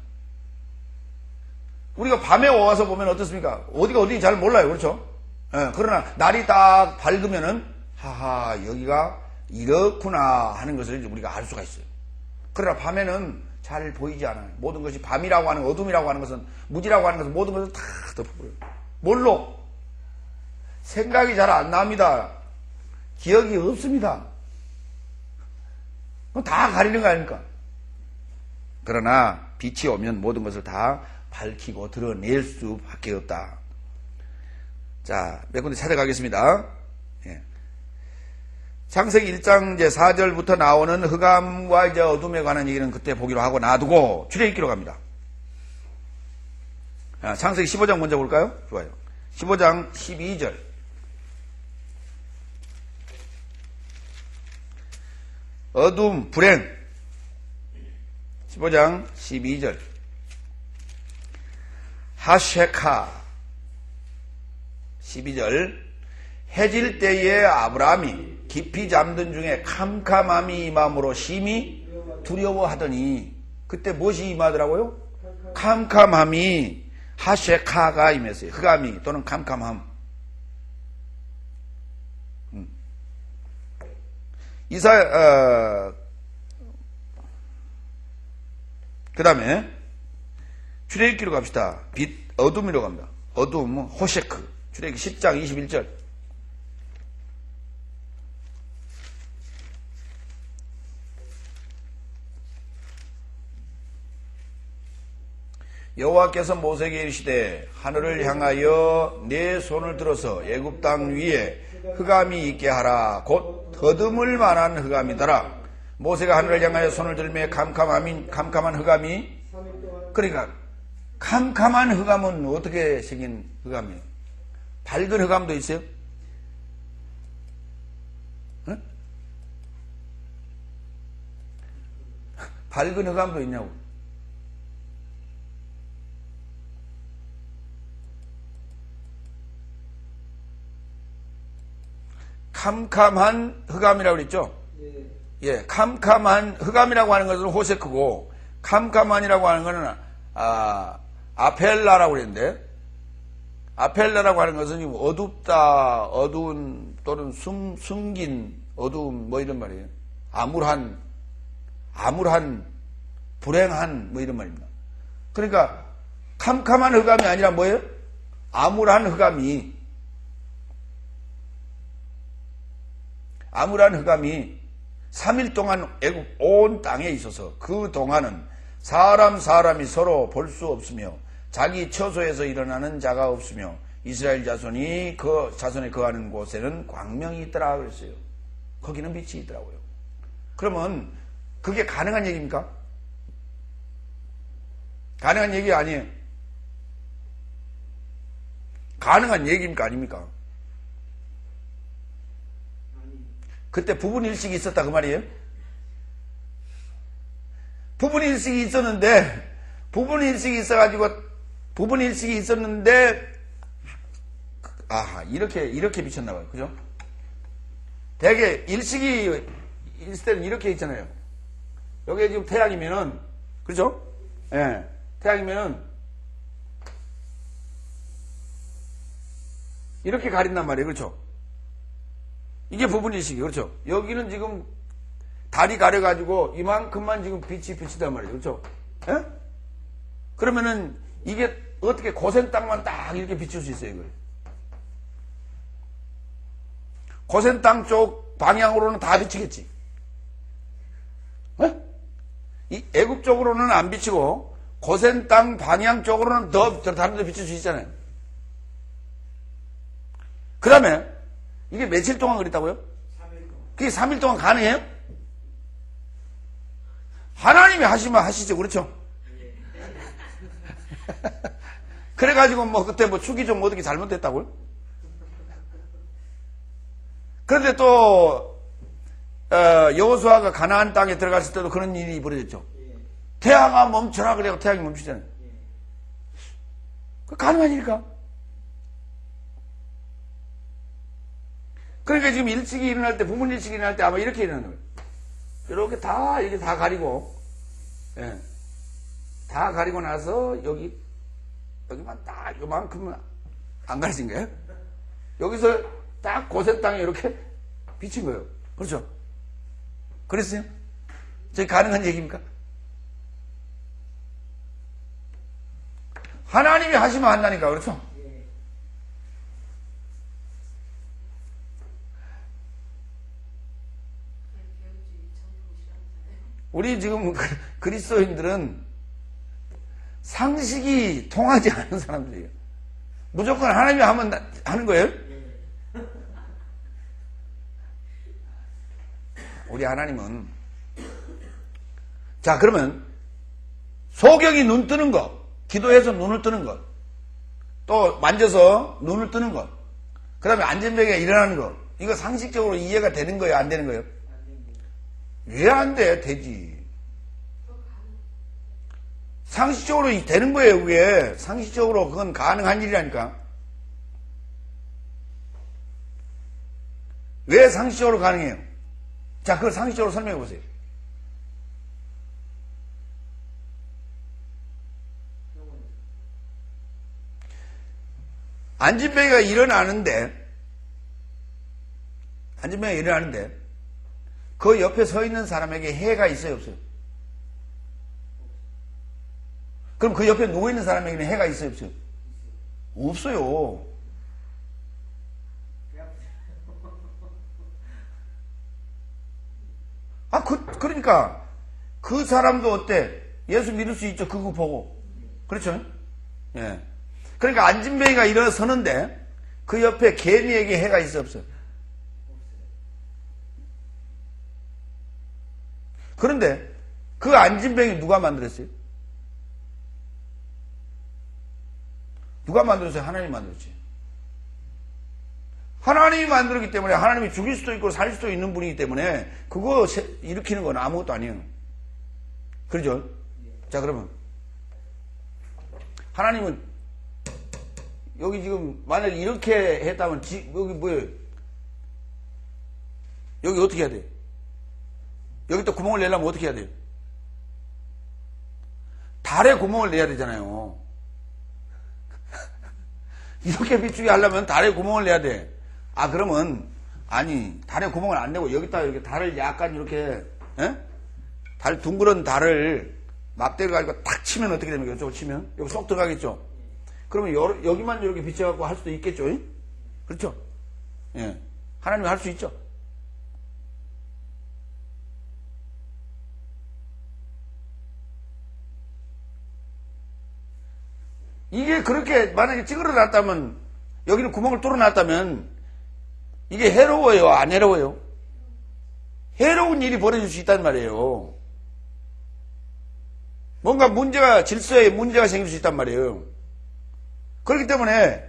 우리가 밤에 와서 보면 어떻습니까? 어디가 어딘지 잘 몰라요. 그렇죠? 예, 그러나 날이 딱 밝으면은 하하 여기가 이렇구나 하는 것을 우리가 알 수가 있어요. 그러나 밤에는 잘 보이지 않아요. 모든 것이 밤이라고 하는 어둠이라고 하는 것은 무지라고 하는 것은 모든 것을 다 덮어버려요. 뭘로? 생각이 잘 안 납니다. 기억이 없습니다. 그건 다 가리는 거 아닙니까? 그러나 빛이 오면 모든 것을 다 밝히고 드러낼 수밖에 없다. 자, 몇 군데 찾아가겠습니다. 예. 창세기 1장 이제 4절부터 나오는 흑암과 이제 어둠에 관한 얘기는 그때 보기로 하고 놔두고 출애굽기로 갑니다. 창세기 15장 먼저 볼까요? 좋아요. 15장 12절. 어둠, 불행. 15장 12절. 하쉐카. 12절. 해질 때에 아브라함이 깊이 잠든 중에 캄캄함이 임함으로 심히 두려워하더니 그때 무엇이 임하더라고요? 캄캄함이 하쉐카가 임했어요. 흑암이 또는 캄캄함. 그 다음에 출애굽기로 갑시다. 빛, 어둠이로 갑니다. 어둠, 호셰크. 출애굽기 10장 21절. 여호와께서 모세에게 이르시되 하늘을 향하여 내 손을 들어서 애굽 땅 위에 흑암이 있게 하라. 곧 더듬을 만한 흑암이더라. 모세가 하늘을 향하여 손을 들며 캄캄한 흑암이, 그러니까 캄캄한 흑암은 어떻게 생긴 흑암이에요? 밝은 흑암도 있어요? 응? 밝은 흑암도 있냐고? 캄캄한 흑암이라고 그랬죠? 예, 캄캄한 흑암이라고 하는 것은 호세크고, 캄캄한이라고 하는 것은 아펠라라고 그랬는데, 아펠라라고 하는 것은 어둡다, 어두운 또는 숨긴 어두움 뭐 이런 말이에요. 암울한, 불행한 뭐 이런 말입니다. 그러니까 캄캄한 흑암이 아니라 뭐예요? 암울한 흑암이 3일 동안 애굽 온 땅에 있어서 그 동안은 사람이 서로 볼 수 없으며 자기 처소에서 일어나는 자가 없으며 이스라엘 자손이 그 자손에 거하는 곳에는 광명이 있더라 그랬어요. 거기는 빛이 있더라고요. 그러면 그게 가능한 얘기입니까? 가능한 얘기 아니에요. 가능한 얘기입니까? 아닙니까? 그때 부분일식이 있었다 그 말이에요? 부분일식이 있었는데 이렇게 비쳤나 봐요. 그죠? 대개 일식이 있을 때는 이렇게 있잖아요. 여기에 지금 태양이면은, 그렇죠? 예. 태양이면은 이렇게 가린단 말이에요. 그렇죠? 이게 부분일식이, 그렇죠? 여기는 지금 달이 가려가지고 이만큼만 지금 빛이 비치단 말이에요. 그렇죠? 예? 그러면은 이게 어떻게 고센 땅만 딱 이렇게 비출 수 있어요, 이걸. 고센 땅 쪽 방향으로는 다 비치겠지. 예? 이 애굽 쪽으로는 안 비치고 고센 땅 방향 쪽으로는 더 다른 데 비칠 수 있잖아요. 그 다음에 이게 며칠 동안 그랬다고요? 그게 3일 동안 가능해요? 하나님이 하시면 하시죠. 그렇죠? 그래가지고 뭐 그때 뭐 축이 좀 어떻게 잘못됐다고요? 그런데 또 여호수아가 가나안 땅에 들어갔을 때도 그런 일이 벌어졌죠. 태양아 멈춰라 그래고 태양이 멈추잖아요. 그 가능한 일일까? 그러니까 지금 일찍이 일어날 때, 부모님 일찍이 일어날 때 아마 이렇게 일어나는 거예요. 이렇게 다 가리고, 예. 다 가리고 나서 여기만 딱 요만큼은 안 가려진 거예요. 여기서 딱 고센 땅에 이렇게 비친 거예요. 그렇죠? 그랬어요? 저게 가능한 얘기입니까? 하나님이 하시면 한다니까, 그렇죠? 우리 지금 그리스도인들은 상식이 통하지 않는 사람들이에요. 무조건 하나님이 하면 하는 거예요? 우리 하나님은 자 그러면 소경이 눈 뜨는 것, 기도해서 눈을 뜨는 것, 또 만져서 눈을 뜨는 것, 그 다음에 안전병에 일어나는 것, 이거 상식적으로 이해가 되는 거예요? 안 되는 거예요? 왜 안 돼? 되지. 상식적으로 되는 거예요, 그게. 상식적으로 그건 가능한 일이라니까. 왜 상식적으로 가능해요? 자, 그걸 상식적으로 설명해 보세요. 안진뱅이가 일어나는데 그 옆에 서 있는 사람에게 해가 있어요, 없어요? 그럼 그 옆에 누워있는 사람에게는 해가 있어요, 없어요? 없어요. 그러니까 그 사람도 어때? 예수 믿을 수 있죠, 그거 보고. 그렇죠? 예. 그러니까 안진뱅이가 일어서는데 그 옆에 개미에게 해가 있어요, 없어요? 그런데 그 안진뱅이 누가 만들었어요? 누가 만들었어요? 하나님이 만들었지. 하나님이 만들었기 때문에 하나님이 죽일 수도 있고 살 수도 있는 분이기 때문에 그거 일으키는 건 아무것도 아니에요. 그렇죠? 자 그러면 하나님은 여기 지금 만약 이렇게 했다면 여기 뭐예요? 여기 어떻게 해야 돼요? 여기 또 구멍을 내려면 어떻게 해야 돼요? 달에 구멍을 내야 되잖아요. 이렇게 비추게 하려면 달에 구멍을 내야 돼. 그러면 아니 달에 구멍을 안 내고 여기다가 이렇게 달을 약간 이렇게 달 둥그런 달을 막대를 가지고 탁 치면 어떻게 됩니까? 이쪽으로 치면 여기 쏙 들어가겠죠. 그러면 여기만 이렇게 비춰갖고 할 수도 있겠죠. 그렇죠? 예, 하나님이 할 수 있죠. 이게 그렇게 만약에 찌그러 놨다면 여기는 구멍을 뚫어 놨다면 이게 해로워요? 안 해로워요? 해로운 일이 벌어질 수 있단 말이에요. 뭔가 질서에 문제가 생길 수 있단 말이에요. 그렇기 때문에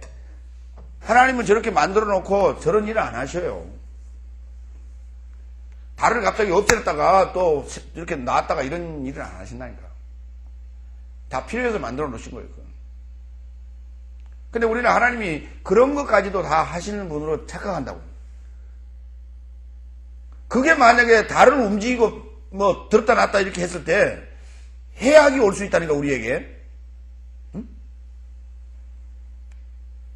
하나님은 저렇게 만들어 놓고 저런 일을 안 하셔요. 달을 갑자기 엎드렸다가 또 이렇게 놨다가 이런 일을 안 하신다니까. 다 필요해서 만들어 놓으신 거예요. 근데 우리는 하나님이 그런 것까지도 다 하시는 분으로 착각한다고. 그게 만약에 달을 움직이고 뭐 들었다 놨다 이렇게 했을 때 해악이 올 수 있다니까, 우리에게. 응?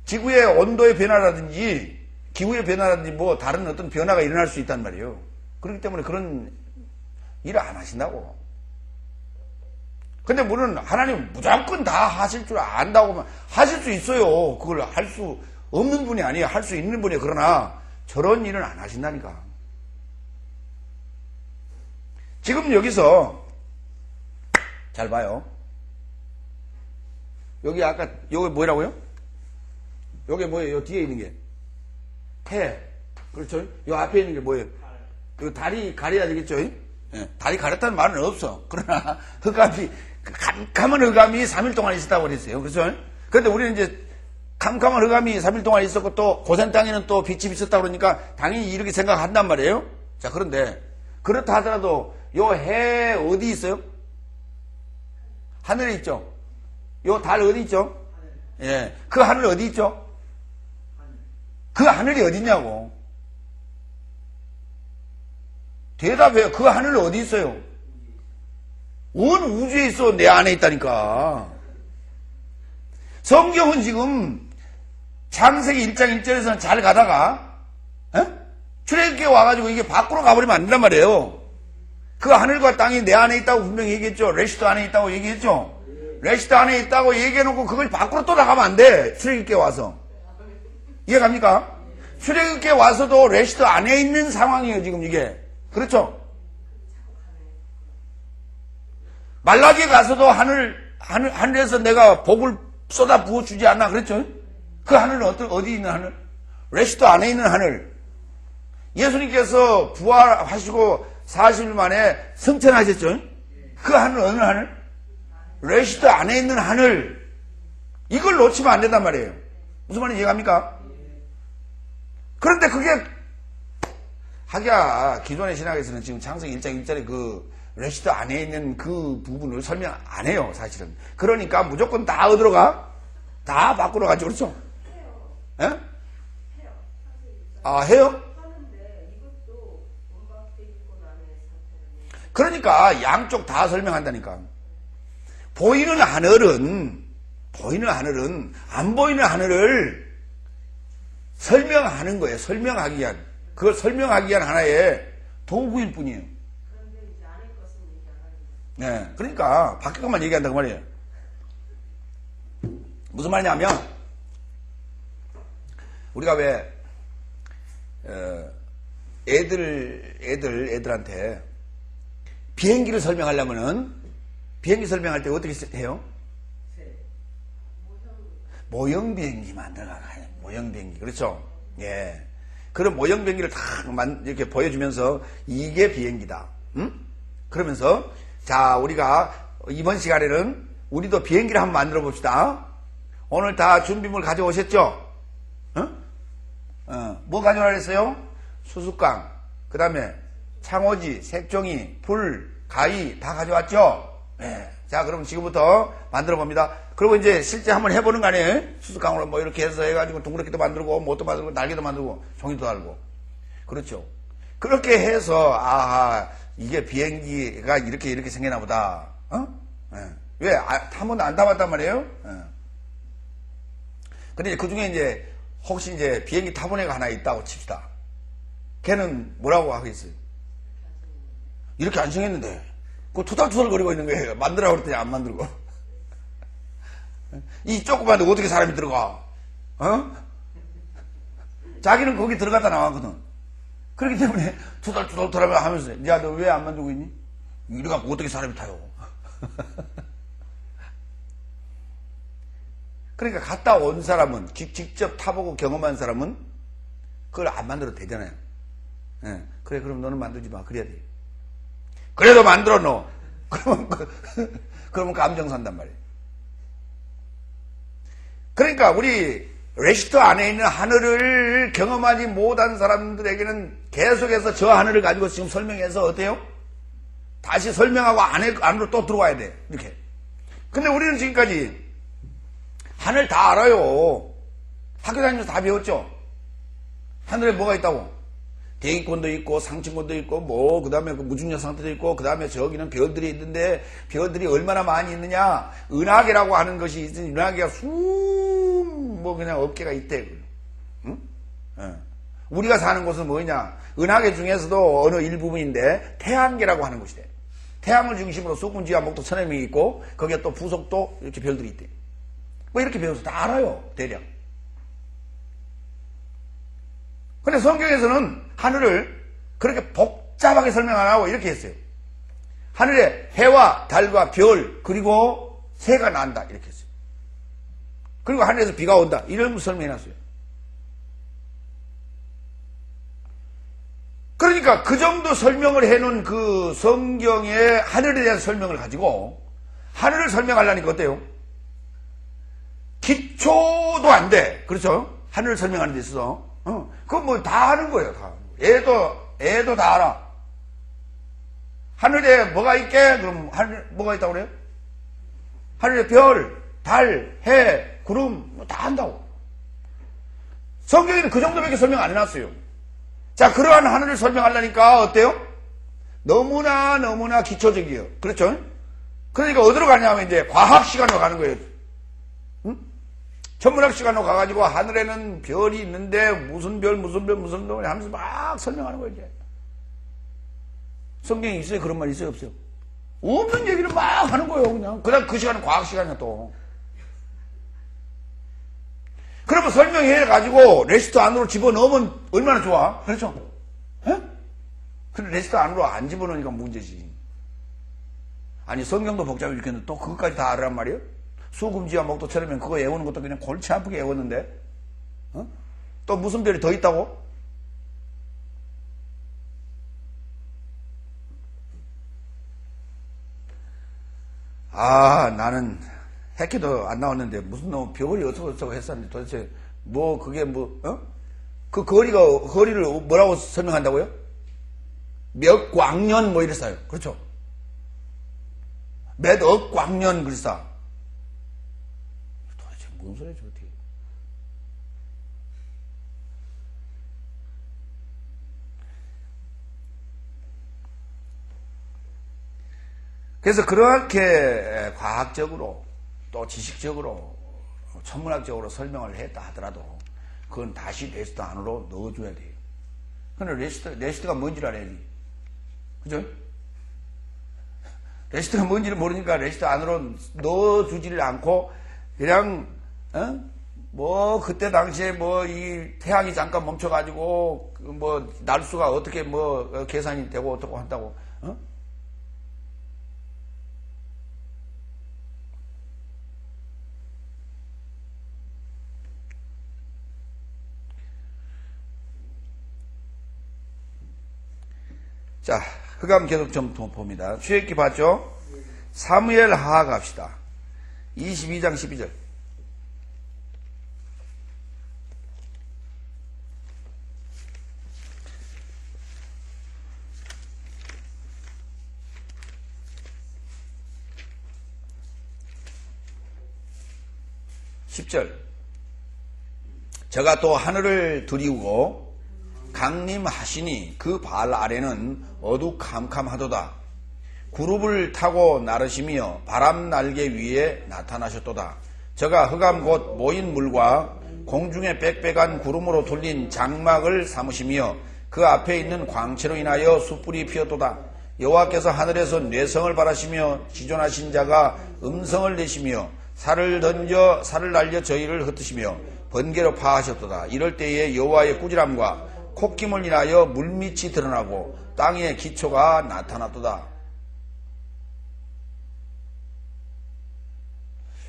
지구의 온도의 변화라든지 기후의 변화라든지 뭐 다른 어떤 변화가 일어날 수 있단 말이에요. 그렇기 때문에 그런 일을 안 하신다고. 근데 물론 하나님은 무조건 다 하실 줄 안다고만 하실 수 있어요. 그걸 할 수 없는 분이 아니에요. 할 수 있는 분이에요. 그러나 저런 일은 안 하신다니까. 지금 여기서 잘 봐요. 여기 아까 여기 뭐라고요? 여기 뭐예요? 요 뒤에 있는 게 해. 그렇죠? 요 앞에 있는 게 뭐예요? 이 다리 가려야 되겠죠? 예, 다리 가렸다는 말은 없어. 그러나 흑암이 캄캄한 흑암이 3일 동안 있었다고 그랬어요. 그렇죠? 그런데 우리는 이제 캄캄한 흑암이 3일 동안 있었고 또 고센 땅에는 또 빛이 비쳤다고 그러니까 당연히 이렇게 생각한단 말이에요. 자, 그런데 그렇다 하더라도 요 해 어디 있어요? 하늘에 있죠. 요 달 어디 있죠? 예, 그 하늘 어디 있죠? 그 하늘이 어디 있냐고. 대답해요. 그 하늘 어디 있어요? 온 우주에 있어. 내 안에 있다니까. 성경은 지금 창세기 1장 1절에서는 잘 가다가 출애굽기에 와가지고 이게 밖으로 가버리면 안 된단 말이에요. 그 하늘과 땅이 내 안에 있다고 분명히 얘기했죠. 레시도 안에 있다고 얘기했죠. 레시도 안에 있다고 얘기해놓고 그걸 밖으로 또 나가면 안 돼. 출애굽기에 와서. 이해갑니까? 출애굽기에 와서도 레시도 안에 있는 상황이에요. 지금 이게. 그렇죠? 말라기에 가서도 하늘에서 내가 복을 쏟아 부어주지 않나 그랬죠? 그 하늘은 어디 있는 하늘? 레시도 안에 있는 하늘. 예수님께서 부활하시고 40일 만에 승천하셨죠? 그 하늘은 어느 하늘? 레시도 안에 있는 하늘. 이걸 놓치면 안 된단 말이에요. 무슨 말인지 이해갑니까? 그런데 그게 하기야 기존의 신학에서는 지금 창세기 1장 1절에 그 레시도 안에 있는 그 부분을 설명 안 해요, 사실은. 그러니까 무조건 다 어디로 가? 다 밖으로 가죠, 그렇죠? 예? 아, 해요? 그러니까 양쪽 다 설명한다니까. 보이는 하늘은 안 보이는 하늘을 설명하는 거예요. 설명하기 위한. 그걸 설명하기 위한 하나의 도구일 뿐이에요. 네, 그러니까 밖에 것만 얘기한다고 말이에요. 무슨 말이냐면 우리가 왜 애들한테 비행기를 설명하려면은 비행기 설명할 때 어떻게 해요? 모형 비행기 만들어가요. 모형 비행기. 그렇죠? 예. 그런 모형 비행기를 다 이렇게 보여주면서 이게 비행기다. 응? 그러면서 자, 우리가 이번 시간에는 우리도 비행기를 한번 만들어 봅시다. 오늘 다 준비물 가져오셨죠? 뭐 가져오라 했어요? 수수깡, 그 다음에 창호지, 색종이, 불, 가위 다 가져왔죠? 네. 자, 그럼 지금부터 만들어 봅니다. 그리고 이제 실제 한번 해보는 거 아니에요? 수수깡으로 뭐 이렇게 해서 해가지고 동그랗게도 만들고, 뭐도 만들고, 날개도 만들고, 종이도 달고. 그렇죠. 그렇게 해서, 아하, 이게 비행기가 이렇게 생기나 보다. 네. 왜? 한 번도 안 타봤단 말이에요? 네. 근데 그 중에 이제, 혹시 이제 비행기 타본 애가 하나 있다고 칩시다. 걔는 뭐라고 하겠어요? 이렇게 안 생겼는데. 그 투덜투덜거리고 있는 거예요. 만들라고 그랬더니 안 만들고. 이 조그만데 어떻게 사람이 들어가? 자기는 거기 들어갔다 나왔거든. 그렇기 때문에 투덜투덜 하면서 야, 너 왜 안 만들고 있니? 이래갖고 어떻게 사람이 타요? 그러니까 갔다 온 사람은 직접 타보고 경험한 사람은 그걸 안 만들어도 되잖아요. 네. 그래, 그럼 너는 만들지 마. 그래야 돼. 그래도 만들어 놓어. 그러면 감정 산단 말이에요. 그러니까 우리 레시도 안에 있는 하늘을 경험하지 못한 사람들에게는 계속해서 저 하늘을 가지고 지금 설명해서 어때요? 다시 설명하고 안으로 또 들어와야 돼. 이렇게. 근데 우리는 지금까지 하늘 다 알아요. 학교 다니면서 다 배웠죠? 하늘에 뭐가 있다고? 대기권도 있고 상층권도 있고 뭐 그다음에 그 무중력 상태도 있고 그다음에 저기는 별들이 있는데 별들이 얼마나 많이 있느냐? 은하계라고 하는 것이 있으니 은하계가 뭐 그냥 업계가 있대. 응? 우리가 사는 곳은 뭐냐? 은하계 중에서도 어느 일부분인데 태양계라고 하는 곳이래. 태양을 중심으로 수군지와 목도 천여 명이 있고 거기에 또 부속도 이렇게 별들이 있대. 뭐 이렇게 배워서 다 알아요. 대략. 근데 성경에서는 하늘을 그렇게 복잡하게 설명 안 하고 이렇게 했어요. 하늘에 해와 달과 별 그리고 새가 난다 이렇게 했어요. 그리고 하늘에서 비가 온다 이런 설명해놨어요. 그러니까 그러니까 그 정도 설명을 해놓은 그 성경의 하늘에 대한 설명을 가지고 하늘을 설명하려니까 어때요? 기초도 안 돼. 그렇죠? 하늘을 설명하는 데 있어서. 그건 뭐 다 하는 거예요. 다. 애도 다 알아. 하늘에 뭐가 있게? 그럼 하늘 뭐가 있다고 그래요? 하늘에 별, 달, 해, 구름 뭐 다 한다고. 성경에는 그 정도밖에 설명 안 해놨어요. 자, 그러한 하늘을 설명하려니까 어때요? 너무나 기초적이에요. 그렇죠? 그러니까 어디로 가냐면 이제 과학 시간으로 가는 거예요. 응? 천문학 시간으로 가가지고 하늘에는 별이 있는데 무슨 별 하면서 막 설명하는 거예요, 이제. 성경에 있어요? 그런 말 있어요? 없어요? 없는 얘기를 막 하는 거예요, 그냥. 그다음 그 시간은 과학 시간이야, 또. 그러면 설명해가지고 레시트 안으로 집어넣으면 얼마나 좋아? 그렇죠? 에? 근데 레시트 안으로 안 집어넣으니까 문제지. 아니, 성경도 복잡해 죽겠는데 또 그것까지 다 알으란 말이에요? 수금지와 목도처럼 그거 외우는 것도 그냥 골치 아프게 외웠는데, 또 무슨 별이 더 있다고? 아, 나는 핵해도 안 나왔는데 무슨 놈 별이 어쩌고 했었는데 도대체 뭐 그게 그 거리를 뭐라고 설명한다고요? 몇 광년 뭐 이랬어요. 그렇죠? 몇 억 광년 그랬어. 도대체 무슨 소리지 어떻게? 그래서 그렇게 과학적으로 또 지식적으로 천문학적으로 설명을 했다 하더라도 그건 다시 레시트 안으로 넣어줘야 돼요. 근데 레시트가 뭔지를 알아야지. 그죠? 레시트가 뭔지를 모르니까 레시트 안으로 넣어주지를 않고 그냥 뭐 그때 당시에 뭐 이 태양이 잠깐 멈춰가지고 뭐 날수가 어떻게 뭐 계산이 되고 어떻고 한다고 자, 흑암 계속 좀 봅니다. 출애굽기 봤죠? 사무엘 하하 갑시다. 22장 12절. 저가 또 하늘을 들이우고 강림하시니 그 발 아래는 어두캄캄하도다. 구룹을 타고 나르시며 바람 날개 위에 나타나셨도다. 저가 흑암 곧 모인 물과 공중에 빽빽한 구름으로 둘린 장막을 삼으시며 그 앞에 있는 광채로 인하여 숯불이 피었도다. 여호와께서 하늘에서 뇌성을 바라시며 지존하신 자가 음성을 내시며 살을 날려 저희를 흩으시며 번개로 파하셨도다. 이럴 때에 여호와의 꾸지람과 콧김을 인하여 물밑이 드러나고 땅의 기초가 나타났도다.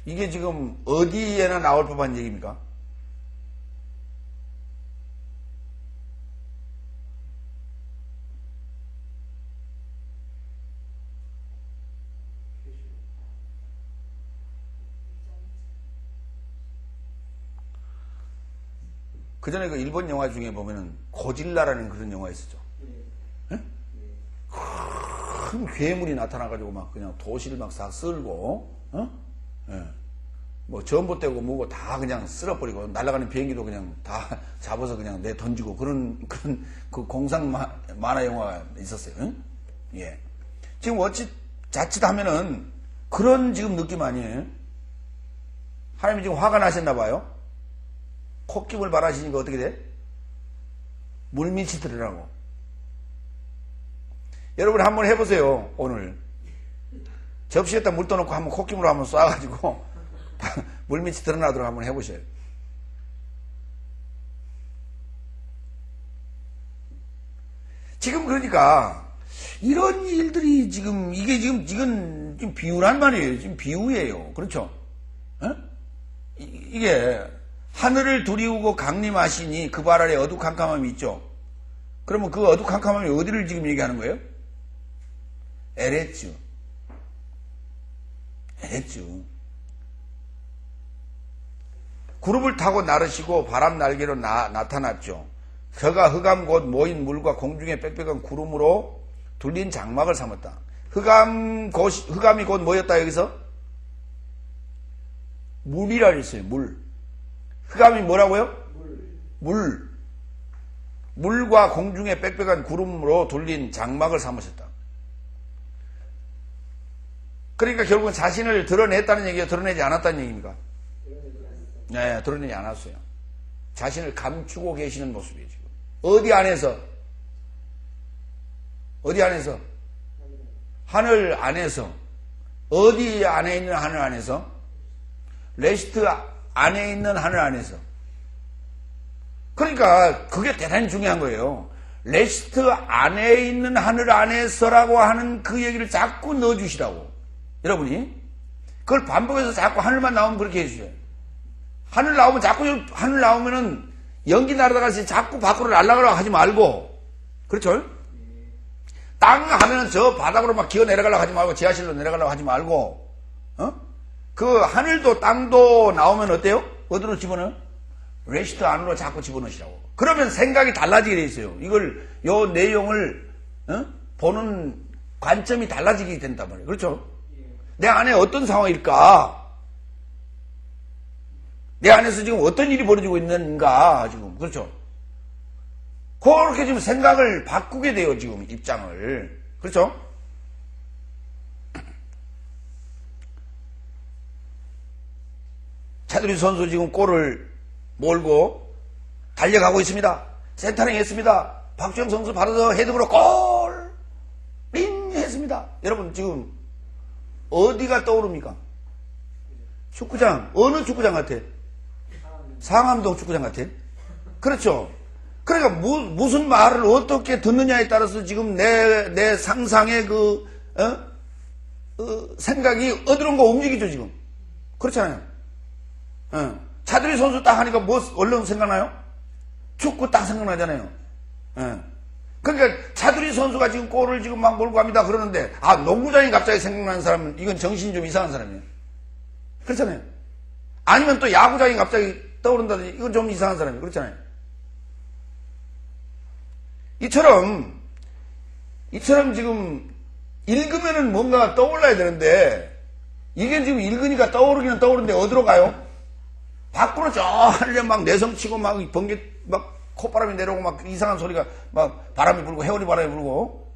이게 지금 어디에나 나올 법한 얘기입니까? 그 전에 그 일본 영화 중에 보면은 고질라라는 그런 영화 있었죠. 큰 괴물이 나타나가지고 막 그냥 도시를 막 싹 쓸고, 뭐 전봇대고 뭐고 다 그냥 쓸어버리고 날아가는 비행기도 그냥 다 잡아서 그냥 내 던지고 그런 그 공상 만화 영화가 있었어요. 예. 지금 자칫하면은 그런 지금 느낌 아니에요? 하나님이 지금 화가 나셨나 봐요. 콧김을 바라시니까 어떻게 돼? 물밑이 드러나고. 여러분 한번 해보세요. 오늘 접시에다 물 떠놓고 한번 콧김으로 한번 쏴가지고 물밑이 드러나도록 한번 해보세요. 지금 그러니까 이런 일들이 지금 이게 지금 비유란 말이에요. 지금 비유예요. 그렇죠? 이게 하늘을 두리우고 강림하시니 그 발 아래 어두캄캄함이 있죠. 그러면 그 어두컴컴함이 어디를 지금 얘기하는 거예요? 에레츠. 에레츠. 구름을 타고 나르시고 바람 날개로 나타났죠. 그가 흑암 곧 모인 물과 공중에 빽빽한 구름으로 둘린 장막을 삼았다. 흑암이 곧 뭐였다 여기서? 물이라 그랬어요. 물. 흑암이 뭐라고요? 물. 물과 공중에 빽빽한 구름으로 둘린 장막을 삼으셨다. 그러니까 결국은 자신을 드러냈다는 얘기가 드러내지 않았다는 얘기입니까? 네, 드러내지 않았어요. 자신을 감추고 계시는 모습이에요, 지금. 어디 안에서? 어디 안에서? 하늘 안에서. 어디 안에 있는 하늘 안에서? 레시트 안에 있는 하늘 안에서. 그러니까 그게 대단히 중요한 거예요. 레시트 안에 있는 하늘 안에서라고 하는 그 얘기를 자꾸 넣어주시라고. 여러분이. 그걸 반복해서 자꾸 하늘만 나오면 그렇게 해주셔요. 하늘 나오면 자꾸 하늘 나오면은 연기 날아가서 자꾸 밖으로 날아가려고 하지 말고. 그렇죠? 땅 하면은 저 바닥으로 막 기어 내려가려고 하지 말고 지하실로 내려가려고 하지 말고. 그 하늘도 땅도 나오면 어때요? 어디로 집어넣어요? 레시트 안으로 자꾸 집어넣으시라고. 그러면 생각이 달라지게 돼 있어요. 요 내용을 보는 관점이 달라지게 된단 말이에요. 그렇죠? 내 안에 어떤 상황일까? 내 안에서 지금 어떤 일이 벌어지고 있는가? 지금 그렇죠? 그렇게 지금 생각을 바꾸게 돼요. 지금 입장을. 그렇죠? 차두리 선수 지금 골을 몰고 달려가고 있습니다. 센터링 했습니다. 박주영 선수 바로 헤드으로 골! 링! 했습니다. 여러분 지금 어디가 떠오릅니까? 축구장. 어느 축구장 같아? 상암동 축구장 같아? 그렇죠? 그러니까 무슨 말을 어떻게 듣느냐에 따라서 지금 내 상상의 생각이 어디론가 움직이죠 지금. 그렇잖아요. 차두리 선수 딱 하니까 뭐 얼른 생각나요? 축구 딱 생각나잖아요. 그러니까 차두리 선수가 지금 골을 지금 막 몰고 갑니다 그러는데 농구장이 갑자기 생각나는 사람은 이건 정신이 좀 이상한 사람이에요. 그렇잖아요. 아니면 또 야구장이 갑자기 떠오른다든지 이건 좀 이상한 사람이에요. 그렇잖아요. 이처럼 지금 읽으면은 뭔가 떠올라야 되는데 이게 지금 읽으니까 떠오르기는 떠오르는데 어디로 가요? 밖으로 저 하늘에 막 내성치고 막 번개 막 콧바람이 내려오고 막 이상한 소리가 막 바람이 불고 해오리 바람이 불고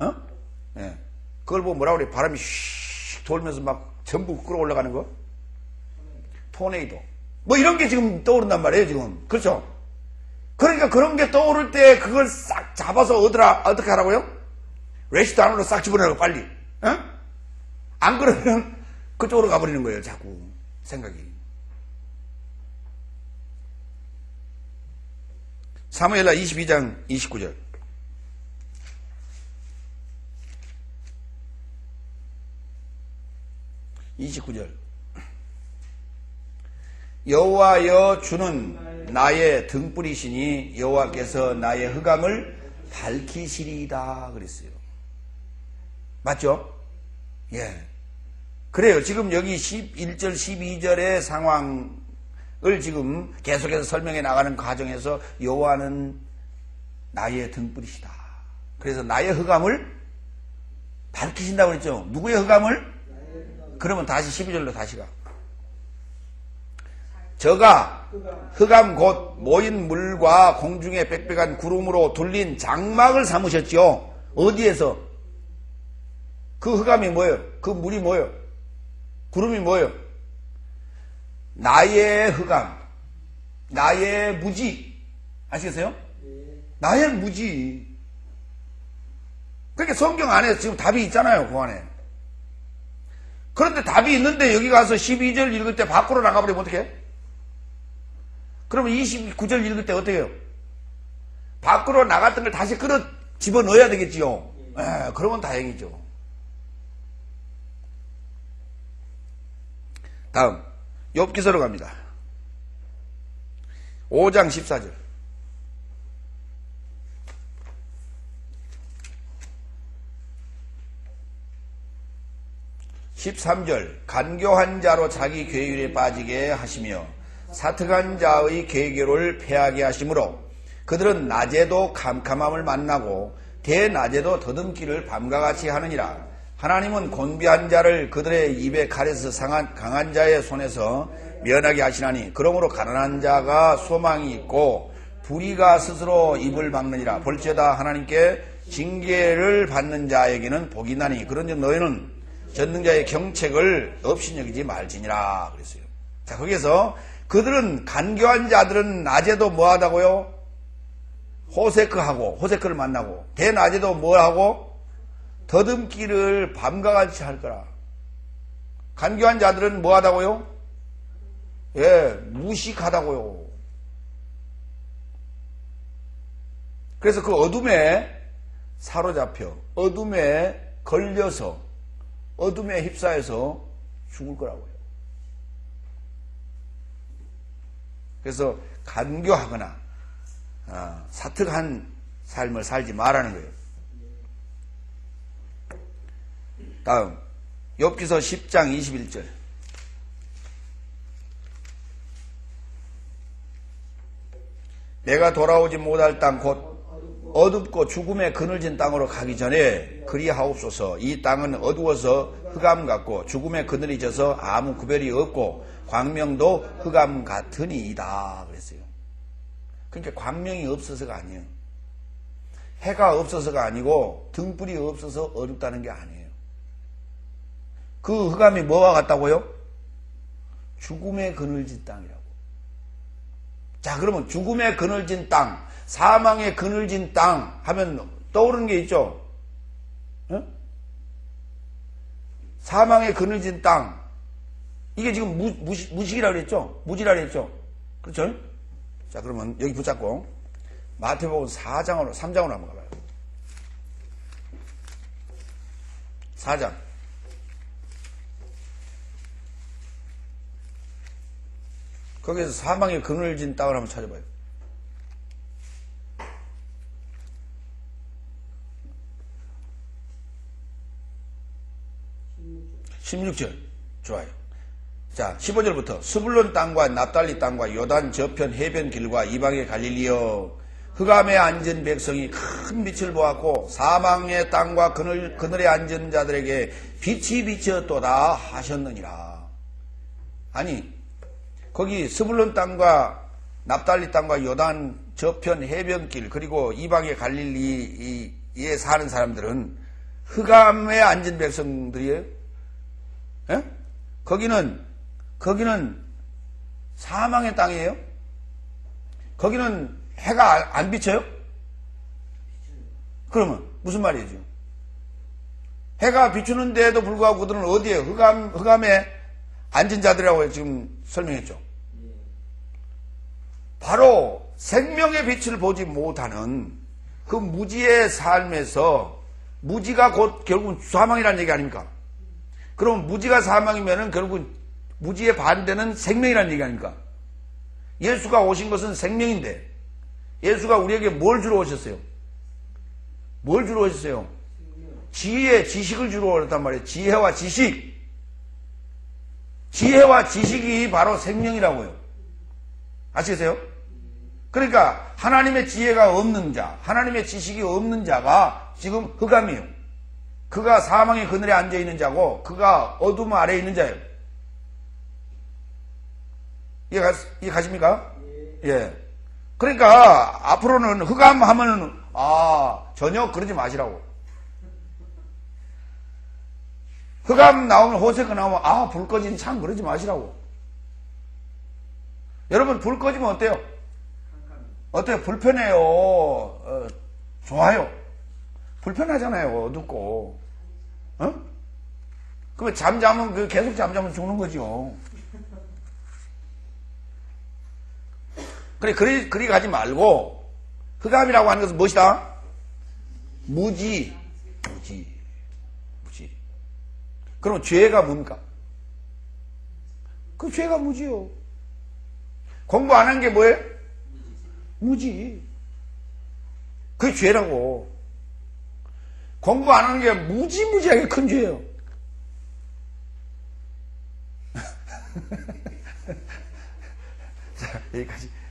예. 그걸 보고 뭐라 그래? 바람이 슉 돌면서 막 전부 끌어올라가는 거? 토네이도. 뭐 이런 게 지금 떠오른단 말이에요, 지금. 그렇죠? 그러니까 그런 게 떠오를 때 그걸 싹 잡아서 어떻게 하라고요? 레시트 안으로 싹 집어넣으라고 빨리. 안 그러면 그쪽으로 가버리는 거예요, 자꾸. 생각이. 사무엘하 22장 29절. 여호와여 주는 나의 등불이시니 여호와께서 나의 흑암을 밝히시리이다 그랬어요. 맞죠? 예. 그래요. 지금 여기 11절 12절의 상황을 지금 계속해서 설명해 나가는 과정에서 여호와는 나의 등불이시다. 그래서 나의 흑암을 밝히신다고 그랬죠. 누구의 흑암을? 그러면 다시 12절로 다시 가. 저가 흑암 곧 모인 물과 공중에 빽빽한 구름으로 둘린 장막을 삼으셨지요. 어디에서? 그 흑암이 뭐예요? 그 물이 뭐예요? 구름이 뭐예요? 나의 흑암, 나의 무지. 아시겠어요? 나의 무지. 그러니까 성경 안에 지금 답이 있잖아요, 그 안에. 그런데 답이 있는데 여기 가서 12절 읽을 때 밖으로 나가버리면 어떡해? 그러면 29절 읽을 때 어떻게 해요? 밖으로 나갔던 걸 다시 끌어 집어넣어야 되겠지요. 그러면 다행이죠. 다음 욥기서로 갑니다. 5장 14절. 13절 간교한 자로 자기 괴율에 빠지게 하시며 사특한 자의 괴교를 패하게 하시므로 그들은 낮에도 캄캄함을 만나고 대낮에도 더듬기를 밤과 같이 하느니라. 하나님은 곤비한 자를 그들의 입에 칼에서 강한 자의 손에서 면하게 하시나니 그러므로 가난한 자가 소망이 있고 불의가 스스로 입을 막느니라. 볼지어다 하나님께 징계를 받는 자에게는 복이 나니 그런즉 너희는 전능자의 경책을 없이 여기지 말지니라 그랬어요. 자, 거기에서 그들은 간교한 자들은 낮에도 뭐하다고요? 호세크를 만나고 대낮에도 뭐하고? 더듬기를 밤과 같이 할 거라. 간교한 자들은 뭐하다고요? 예, 무식하다고요. 그래서 그 어둠에 사로잡혀 어둠에 걸려서 어둠에 휩싸여서 죽을 거라고요. 그래서 간교하거나 사특한 삶을 살지 말라는 거예요. 다음 욥기서 10장 21절 내가 돌아오지 못할 땅 곧 어둡고 죽음에 그늘진 땅으로 가기 전에 그리하옵소서. 이 땅은 어두워서 흑암 같고 죽음에 그늘이 져서 아무 구별이 없고 광명도 흑암 같으니이다 그랬어요. 그러니까 광명이 없어서가 아니에요. 해가 없어서가 아니고 등불이 없어서 어둡다는 게 아니에요. 그 흑암이 뭐와 같다고요? 죽음에 그늘진 땅이라고. 자, 그러면 죽음에 그늘진 땅, 사망에 그늘진 땅 하면 떠오르는 게 있죠? 어? 사망에 그늘진 땅. 이게 지금 무식이라고 그랬죠? 무지라고 그랬죠? 그렇죠? 자, 그러면 여기 붙잡고 마태복음 3장으로 한번 가봐요. 4장. 거기에서 사망에 그늘진 땅을 한번 찾아봐요. 16절. 좋아요. 자, 15절부터 스불론 땅과 납달리 땅과 요단 저편 해변 길과 이방의 갈릴리여 흑암에 앉은 백성이 큰 빛을 보았고 사망의 땅과 그늘에 앉은 자들에게 빛이 비쳤도다 하셨느니라. 아니, 거기 스불론 땅과 납달리 땅과 요단 저편 해변길 그리고 이방의 갈릴리에 사는 사람들은 흑암에 앉은 백성들이에요. 예? 거기는 사망의 땅이에요? 거기는 해가 안 비쳐요? 그러면 무슨 말이죠? 해가 비추는데도 불구하고 그들은 어디에 흑암에 앉은 자들이라고 지금 설명했죠. 바로 생명의 빛을 보지 못하는 그 무지의 삶에서 무지가 곧 결국은 사망이라는 얘기 아닙니까? 그럼 무지가 사망이면은 결국은 무지의 반대는 생명이라는 얘기 아닙니까? 예수가 오신 것은 생명인데 예수가 우리에게 뭘 주러 오셨어요? 뭘 주러 오셨어요? 지혜, 지식을 주러 오셨단 말이에요. 지혜와 지식. 지혜와 지식이 바로 생명이라고요. 아시겠어요? 그러니까 하나님의 지혜가 없는 자, 하나님의 지식이 없는 자가 지금 흑암이에요. 그가 사망의 그늘에 앉아있는 자고 그가 어둠 아래에 있는 자예요. 이해 가십니까? 예. 그러니까 앞으로는 흑암 하면은 전혀 그러지 마시라고. 흑암 나오면 호세가 나오면 불 꺼진 창 그러지 마시라고. 여러분 불 꺼지면 어때요? 어때요? 불편해요. 좋아요. 불편하잖아요. 어둡고. 그러면 잠자면 계속 잠자면 죽는 거죠. 그리 가지 말고 흑암이라고 하는 것은 무엇이다? 무지. 그럼 죄가 뭡니까? 그 죄가 무지요. 공부 안 한 게 뭐예요? 무지. 그게 죄라고. 공부 안 하는 게 무지무지하게 큰 죄예요. 자, 여기까지.